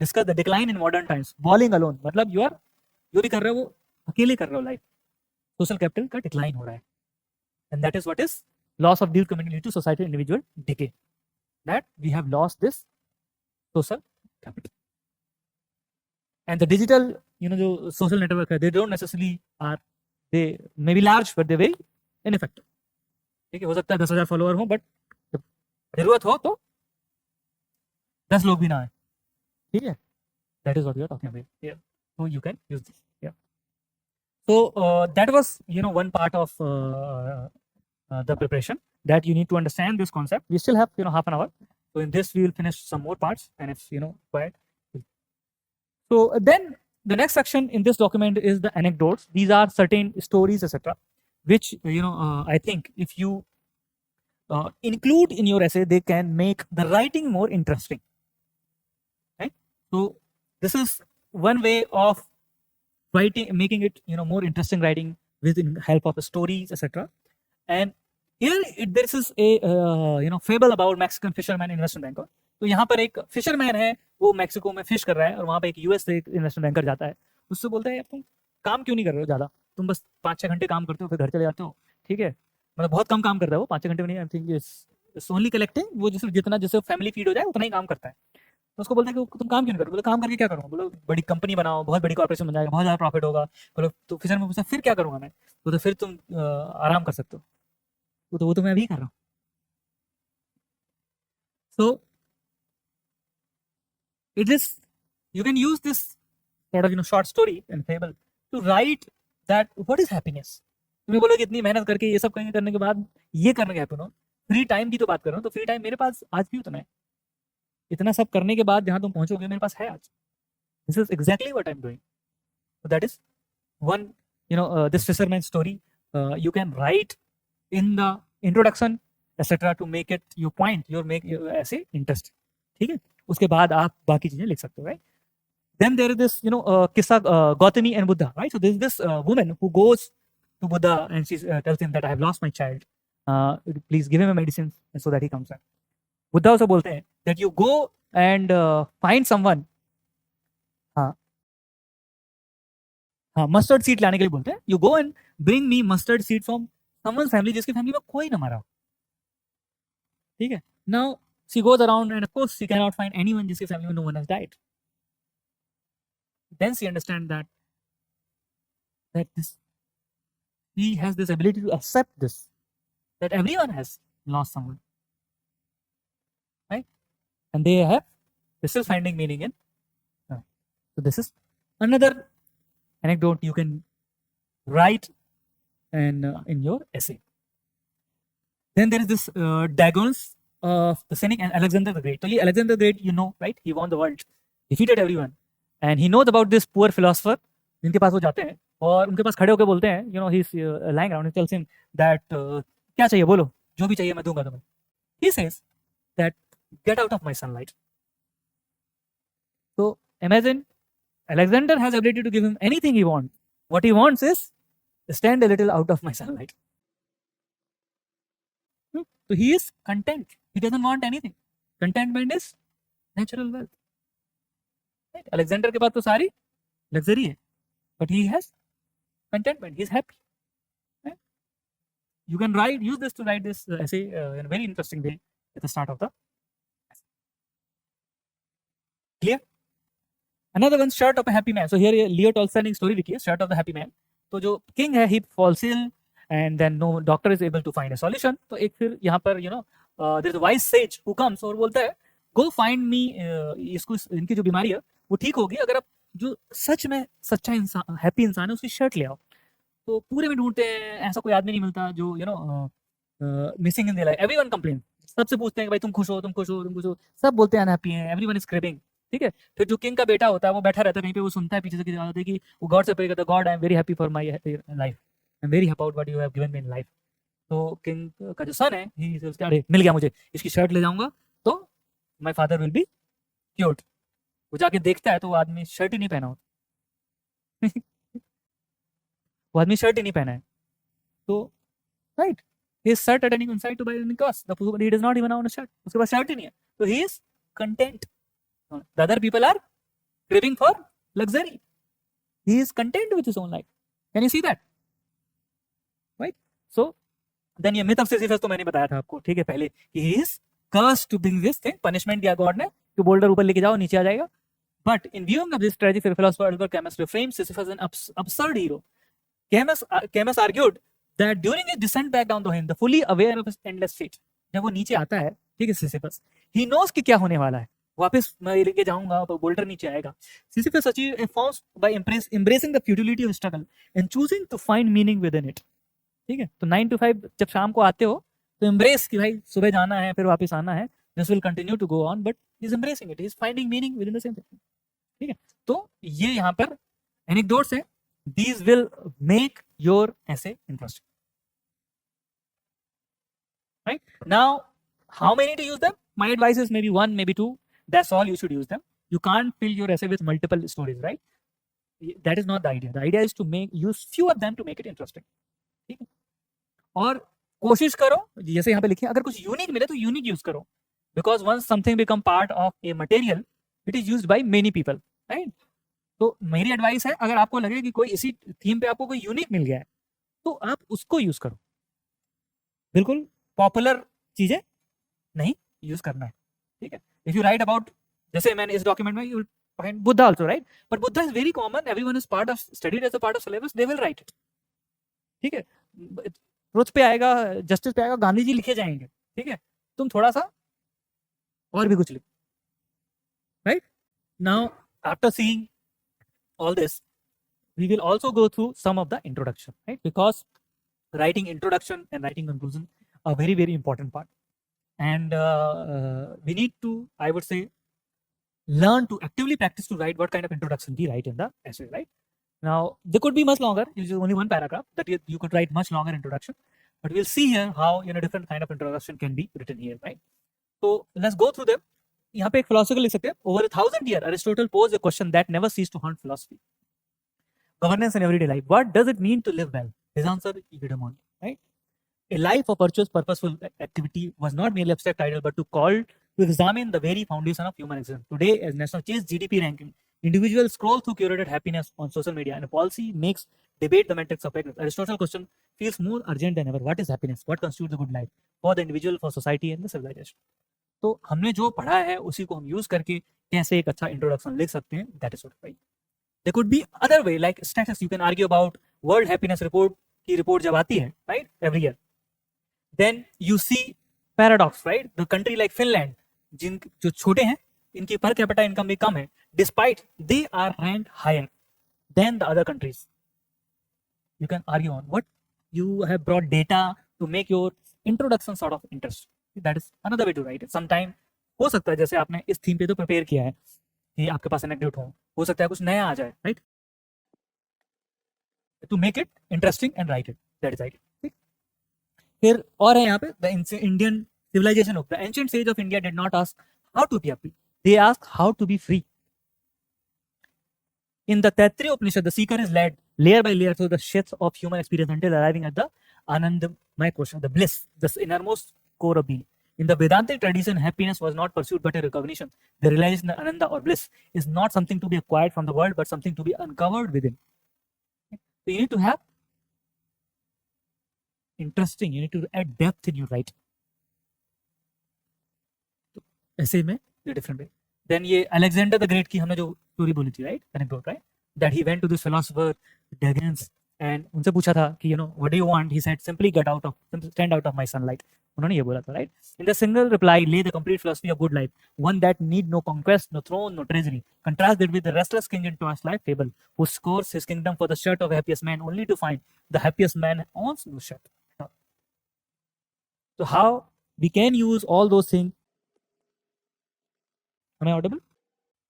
Discuss the decline in modern times, bowling alone, मतलब you are जो भी कर रहे हो वो अकेले कर रहे हो, लाइफ सोशल कैपिटल का डिक्लाइन हो रहा है, and that is what is loss of due community to society individual decay, that we have lost this social capital. And the digital, जो social network है, they don't necessarily are, they may be large but they very ineffective, ठीक है। हो सकता है 10,000 follower हो, but जरूरत हो तो 10 लोग भी ना आए, ठीक है। That is what we are talking about here. So you can use this. Yeah. So that was one part of the preparation, that you need to understand this concept. We still have half an hour. So in this we will finish some more parts, and if quiet. So then the next section in this document is the anecdotes. These are certain stories etc, which I think if you include in your essay, they can make the writing more interesting, right? So this is one way of writing, making it more interesting writing with the help of stories etc. And here this is a fable about Mexican fisherman investment banker. तो यहाँ पर एक fisherman है, वो Mexico में fish कर रहा है, और वहाँ पे एक यूएस से एक इन्वेस्टमेंट बैंकर जाता है, उससे बोलता है यार तुम काम क्यों नहीं कर रहे हो ज़्यादा, तुम बस 5-6 घंटे काम करते हो फिर घर चले जाते हो, ठीक है। मतलब बहुत कम काम करता है वो, 5-6 घंटे में नहीं, I think it's only collecting, वो जितना जैसे फैमिली फीड हो जाए उतना ही काम करता है। तो उसको बोलता है कि तुम काम क्यों नहीं करो, बोले काम करके क्या करूँगा, बोलो बड़ी कंपनी बनाओ, बहुत बड़ी कॉर्पोरेशन बन जाएगा, बहुत ज़्यादा प्रॉफिट होगा। बोलो तो फिशरमैन पूछता फिर क्या करूँगा मैं, तो फिर तुम आराम कर सकते हो, तो वो तो मैं अभी कर रहा हूँ। So it is, you can use this sort of short story and fable to write that what is happiness. तुम्हें बोलोगे इतनी मेहनत करके ये सब करने के बाद ये करने के हैप्पी हो, फ्री टाइम की तो बात कर रहा हूँ, तो फ्री टाइम मेरे पास आज भी उतना है, इतना सब करने के बाद जहाँ तुम पहुंचोगे मेरे पास है आज। This is exactly what I'm doing. So that is one this fisherman story. You can write in the introduction etc to make it your point, make your essay interesting, ठीक है। उसके बाद आप बाकी चीजें लिख सकते हो, right? Then there is this किस्सा Gautami and Buddha, right? So there is this woman who goes to Buddha and she tells him that I have lost my child, please give him a medicine so that he comes back. Buddha also बोलते हैं that you go and find someone, हाँ mustard seed लाने के लिए बोलते हैं, you go and bring me mustard seed from someone's family जिसकी family में कोई ना मरा हो, ठीक है। Now she goes around and of course she cannot find anyone जिसकी family में no one has died. Then she understands that this, he has this ability to accept this, that everyone has lost someone, right? And they're still finding meaning in. So this is another anecdote you can write and in your essay. Then there is this diagonals of the cynic and Alexander the Great. So Alexander the Great, right? He won the world, defeated everyone, and he knows about this poor philosopher जिनके पास वो जाते हैं और उनके पास खड़े होकर बोलते हैं, he's lying around, he tells him that क्या चाहिए बोलो, जो भी चाहिए मैं दूंगा तुम्हें. He says that get out of my sunlight. So imagine Alexander has ability to give him anything he wants. What he wants is stand a little out of my sunlight. So he is content. He doesn't want anything. Contentment is natural wealth. Right? Alexander के पास तो सारी luxury है, but he has contentment. He is happy. Right? You can use this to write this essay in a very interesting way at the start of the essay. Clear? Another one, Shirt of a Happy Man. So here Leo Tolstoy story लिखी है, Shirt of the Happy Man. तो जो king है, he falls ill and then no doctor is able to find a solution. तो एक फिर यहाँ पर there is a wise sage who comes और बोलता है गो फाइंड मी, इसको इनकी जो बीमारी है वो ठीक होगी अगर आप जो सच में सच्चा इंसान हैप्पी इंसान है उसकी शर्ट ले आओ। तो पूरे में ढूंढते हैं, ऐसा कोई आदमी नहीं मिलता जो missing in their life. Everyone complain, सबसे पूछते हैं कि भाई तुम खुश हो, तुम खुश हो, तुम खुश हो, सब बोलते हैं अनहैप्पी हैं, एवरीवन इज क्रेविंग। ठीक है, फिर जो किंग का बेटा होता है वो बैठा रहता है कहीं पे, वो सुनता है पीछे से की आवाज़ कि वो गॉड से प्रे करता है, God I am very happy for my life, I am very happy about what you have given me in life. तो किंग का जो सन है ही सोचता है अरे मिल गया मुझे, इसकी शर्ट ले जाऊंगा तो my father will be cute. वो जाके देखता है तो वो आदमी शर्ट ही नहीं पहना होता वो आदमी शर्ट ही नहीं पहना है, तो right his shirt at any inside to buy any cost, he does not even own a shirt, उसके पास शर्ट ही नहीं है, तो he is content. The other people are craving for luxury, he is content with his own life. Can you see that? Right? So then ये myth of Sisyphus तो मैंने बताया था आपको, ठीक है पहले, कि he is cursed to bring this thing, punishment दिया गॉड ने कि बोल्डर ऊपर लेके जाओ नीचे आ जाएगा। But in viewing of this tragic philosopher Albert Camus reframed Sisyphus an absurd hero. Camus argued that during his descent back down the hill, the fully aware of his endless fate, जब वो नीचे आता है, ठीक है Sisyphus, he knows कि क्या होने वाला है, वापस मैं लेके जाऊंगा तो बोल्डर नीचे आएगा। Sisyphus achieved a force by embracing the futility of struggle and choosing to find meaning within it. ठीक है, तो 9 to 5 जब शाम को आते हो तो embrace कि भाई सुबह जाना है फिर वापस आना है, this will continue to go on, but he is embracing it, he is finding meaning within the same thing. ठीक है, तो ये यहाँ पर anecdotes है, these will make your essay interesting. Right? Now, how many to use them? My advice is maybe 1, maybe 2. That's all you should use them. You can't fill your essay with multiple stories, right? That is not the idea. The idea is to use few of them to make it interesting. ठीक है? और कोशिश करो, जैसे यहाँ पे लिखे, अगर कुछ यूनिक मिले तो यूनिक यूज करो, because once something become part of a material, it is used by many people, right? तो मेरी एडवाइस है, अगर आपको लगे कि कोई इसी थीम पे आपको कोई यूनिक मिल गया है तो आप उसको यूज करो, बिल्कुल पॉपुलर चीजें नहीं यूज करना है। ठीक है, इफ यू राइट अबाउट, जैसे मैंने इस डॉक्यूमेंट में you find Buddha also, right, but Buddha is very common, everyone is part of studied as a part of syllabus, they will write it. ठीक है, ट्रुथ पे आएगा, जस्टिस पे आएगा, गांधी जी लिखे जाएंगे। ठीक है, तुम थोड़ा सा और भी कुछ लिखो, right. Now after seeing all this, we will also go through some of the introduction, right? Because writing introduction and writing conclusion are very, very important part, and we need to, I would say, learn to actively practice to write what kind of introduction we write in the essay, right? Now they could be much longer, it's only one paragraph, that you could write much longer introduction, but we'll see here how different kind of introduction can be written here, right? So let's go through them. यहाँ पे एक philosopher लिख सकते हैं, over 1000 years Aristotle posed a question that never ceased to haunt philosophy: governance in everyday life. What does it mean to live well? His answer, eudaimonia, right? A life of virtuous, purposeful activity was not merely abstract ideal, but to examine the very foundation of human existence. Today, as national chase GDP ranking, individuals scroll through curated happiness on social media, and a policy makes debate the metrics of happiness. Aristotle's question feels more urgent than ever. What is happiness? What constitutes a good life for the individual, for society, and the civilization? तो हमने जो पढ़ा है उसी को हम use करके कैसे एक अच्छा इंट्रोडक्शन लिख सकते हैं, that is what. There could be other way, like statistics. You can argue about World Happiness Report की रिपोर्ट जब आती है, right, every year. Then you see paradox, right? The country like Finland, जो छोटे हैं, इनकी per capita income भी कम है, despite they are ranked higher than the other countries. You can argue on what you have brought data to make your introduction sort of interesting. That is another way to write it. Sometime हो सकता है जैसे आपने इस theme पे तो prepare किया है कि आपके पास एनेक्डोट हो सकता है कुछ नया आ जाए, right, to make it interesting and write it, that is right. ठीक, फिर और है यहाँ पे the Indian civilization of the ancient sage of India did not ask how to be happy, they ask how to be free. In the Taittiriya Upanishad, the seeker is led layer by layer through the shifts of human experience until arriving at the Anandamaya quotient, the bliss, the innermost core of being. In the Vedantic tradition, happiness was not pursued but a recognition. The realization that Ananda or bliss is not something to be acquired from the world but something to be uncovered within. So you need to have interesting, you need to add depth in your writing. तो ऐसे में ये different way. Then ये Alexander the Great की हमने जो story बोली थी, right, anecdote, right, that he went to this philosopher Dagans and उनसे पूछा था कि what do you want? He said simply stand out of my sunlight. उन्होंने ये बोला था, right? In the single reply lay the complete philosophy of good life, one that need no conquest, no throne, no treasury, contrast it with the restless king in Toy's life fable, who scores his kingdom for the shirt of happiest man, only to find the happiest man owns no shirt. So how we can use all those things? Am I audible?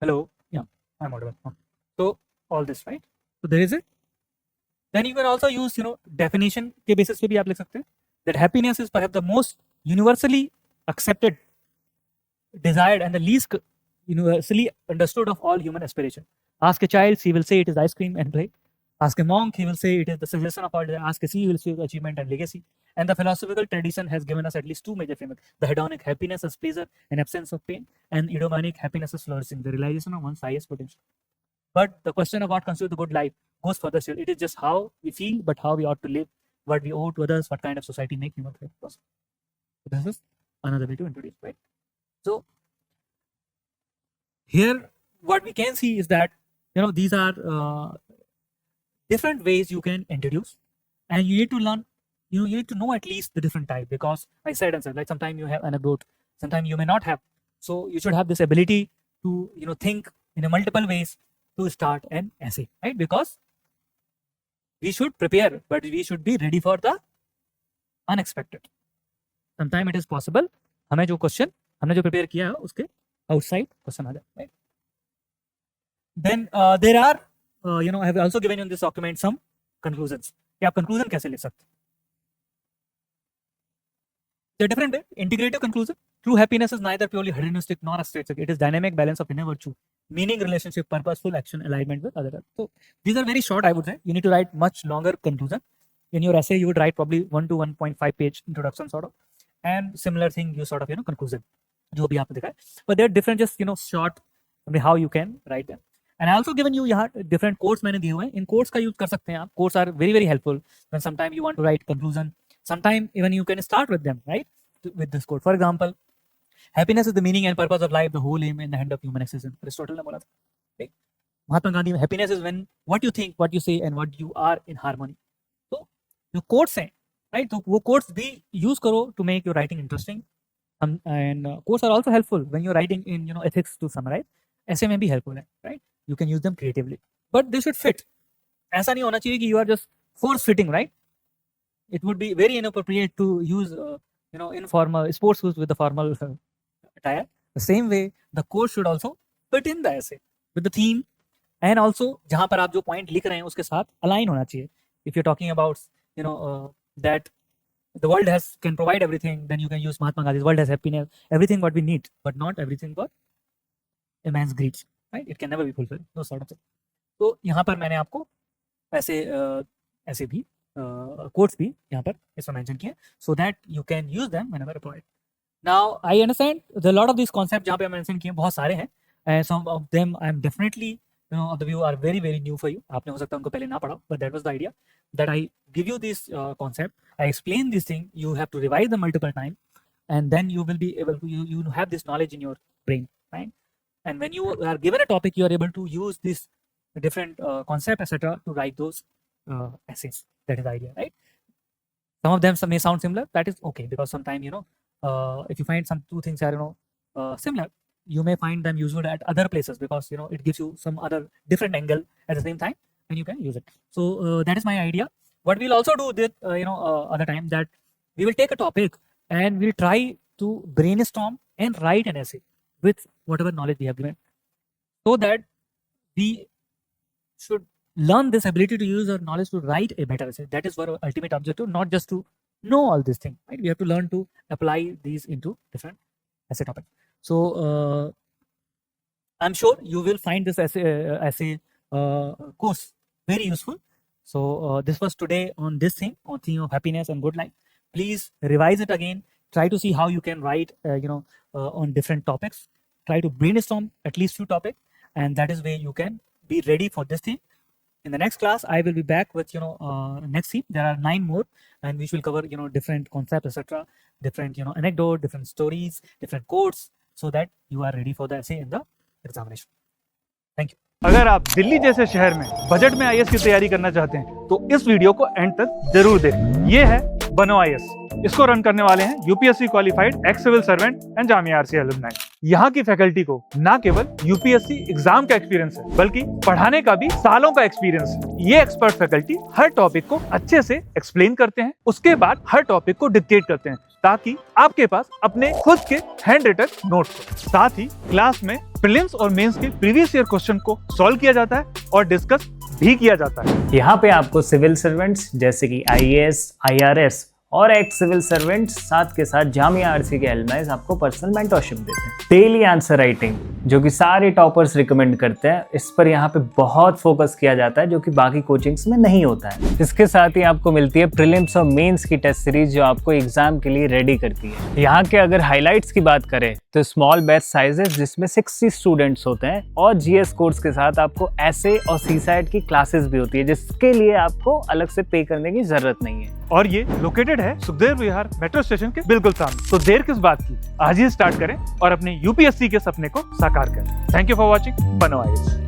Hello? Yeah, I'm audible. So all this, right? So there is it. Then you can also use, definition के basis पे भी आप लिख सकते हैं that happiness is perhaps the most universally accepted, desired, and the least universally understood of all human aspiration. Ask a child, he will say it is ice cream and play. Ask a monk, he will say it is the suggestion of all desire. Ask a sea, he will say achievement and legacy. And the philosophical tradition has given us at least two major frameworks: the hedonic happiness as pleasure and absence of pain, and eudaimonic happiness as flourishing, the realization of one's highest potential. But the question of what constitutes a good life goes further still. It is just how we feel, but how we ought to live, what we owe to others, what kind of society make human life possible. So this is another way to introduce, right? So here, what we can see is that these are different ways you can introduce, and you need to learn. You need to know at least the different type, because I said like sometimes you have anecdote, sometimes you may not have. So you should have this ability to think in a multiple ways to start an essay, right? Because we should prepare, but we should be ready for the unexpected. Sometimes it is possible हमें जो question हमने जो prepare किया है उसके outside question आ जाए, right? Then there are I have also given you in this document some conclusions कि आप conclusion कैसे ले सकते हैं. The different way, integrative conclusion. True happiness is neither purely hedonistic nor a straight. It is dynamic balance of inner virtue, meaning, relationship, purposeful action, alignment with other. So these are very short, I would say. You need to write much longer conclusion. In your essay, you would write probably 1 to 1.5 page introduction sort of, and similar thing you sort of conclusion. जो भी आपने देखा है. But they are different, just short. How you can write them. And I also given you यहाँ different quotes मैंने दिए हुए हैं. इन quotes का use कर सकते हैं आप. Quotes are very very helpful when sometimes you want to write conclusion. Sometimes even you can start with them, right? With this quote. For example, happiness is the meaning and purpose of life, the whole aim and the end of human existence. Aristotle ने बोला था. Right? Mahatma Gandhi में happiness is when what you think, what you say, and what you are in harmony. So जो quotes हैं, right? तो वो quotes भी use करो to make your writing interesting. And quotes are also helpful when you're writing in ethics to summarize. ऐसे में भी helpful है, right? You can use them creatively, but they should fit. ऐसा नहीं होना चाहिए कि you are just force fitting, right? It would be very inappropriate to use informal sports shoes with the formal attire. The same way, the quote should also fit in the essay with the theme, and also जहाँ पर आप जो point लिख रहे हैं उसके साथ align होना चाहिए. If you're talking about that the world can provide everything, then you can use Mahatma Gandhi's world has happiness, everything what we need, but not everything for a man's greed, right? It can never be fulfilled, those sort of things. तो यहाँ पर मैंने आपको ऐसे भी quotes भी यहाँ पर इसमें mention किए, so that you can use them whenever required. Now I understand the lot of these concepts जहाँ पे मैं mention किए बहुत सारे हैं, and some of them I am definitely of the view are very very new for you. आपने हो सकता है उनको पहले ना पढ़ा, but that was the idea that I give you this concept, I explain this thing, you have to revise them multiple times, and then you will be able to you have this knowledge in your brain, right? And when you are given a topic, you are able to use this different concept etc. to write those essays. That is the idea, right? Some of them may sound similar, that is okay, because sometimes if you find some two things are similar, you may find them useful at other places, because it gives you some other different angle at the same time, and you can use it. So that is my idea. What we'll also do that other time, that we will take a topic and we'll try to brainstorm and write an essay with whatever knowledge we have given, so that we should learn this ability to use our knowledge to write a better essay. That is our ultimate objective, not just to know all these things, right? We have to learn to apply these into different essay topics. So I'm sure you will find this essay course very useful. So this was today on this thing, on theme of happiness and good life. Please revise it again. Try to see how you can write on different topics. Try to brainstorm at least few topics, and that is where you can be ready for this theme. In the next class, I will be back with next theme. There are 9 more, and we will cover different concepts etc., different anecdote, different stories, different quotes, so that you are ready for the essay in the examination. Thank you. अगर आप दिल्ली जैसे शहर में budget में IAS की तैयारी करना चाहते हैं तो इस वीडियो को एंड तक जरूर देखें. ये है बनो आईएएस. इसको रन करने वाले हैं UPSC qualified ex civil servant and Jamia RCA alumni. यहाँ की फैकल्टी को ना केवल यूपीएससी एग्जाम का एक्सपीरियंस है बल्कि पढ़ाने का भी सालों का एक्सपीरियंस है। ये एक्सपर्ट फैकल्टी हर टॉपिक को अच्छे से एक्सप्लेन करते हैं, उसके बाद हर टॉपिक को डिक्टेट करते हैं ताकि आपके पास अपने खुद के हैंड रिटन नोट्स हो। साथ ही क्लास में प्रीलिम्स और मेंस के प्रीवियस ईयर क्वेश्चन को सॉल्व किया जाता है और डिस्कस भी किया जाता है। यहाँ पे आपको सिविल सर्वेंट्स जैसे कि आईएएस, आईआरएस और एक्स सिविल सर्वेंट्स साथ के साथ जामिया आरसीए के एलुमनाई आपको पर्सनल मेंटरशिप देते हैं। डेली आंसर राइटिंग जो कि सारे टॉपर्स रिकमेंड करते हैं, इस पर यहाँ पे बहुत फोकस किया जाता है जो कि बाकी कोचिंग्स में नहीं होता है। इसके साथ ही आपको मिलती है प्रीलिम्स और मेंस की टेस्ट सीरीज जो आपको एग्जाम के लिए रेडी करती है। यहाँ के अगर हाईलाइट्स की बात करें तो स्मॉल बैच साइजेस जिसमें 60 स्टूडेंट्स होते हैं और जीएस कोर्स के साथ आपको एसे और सीसैट की क्लासेस भी होती है जिसके लिए आपको अलग से पे करने की जरूरत नहीं है। और ये लोकेटेड है सुखदेव विहार मेट्रो स्टेशन के बिल्कुल सामने। तो देर किस बात की, आज ही स्टार्ट करें और अपने यूपीएससी के सपने को साकार करें। थैंक यू फॉर वॉचिंग बनो आईएएस।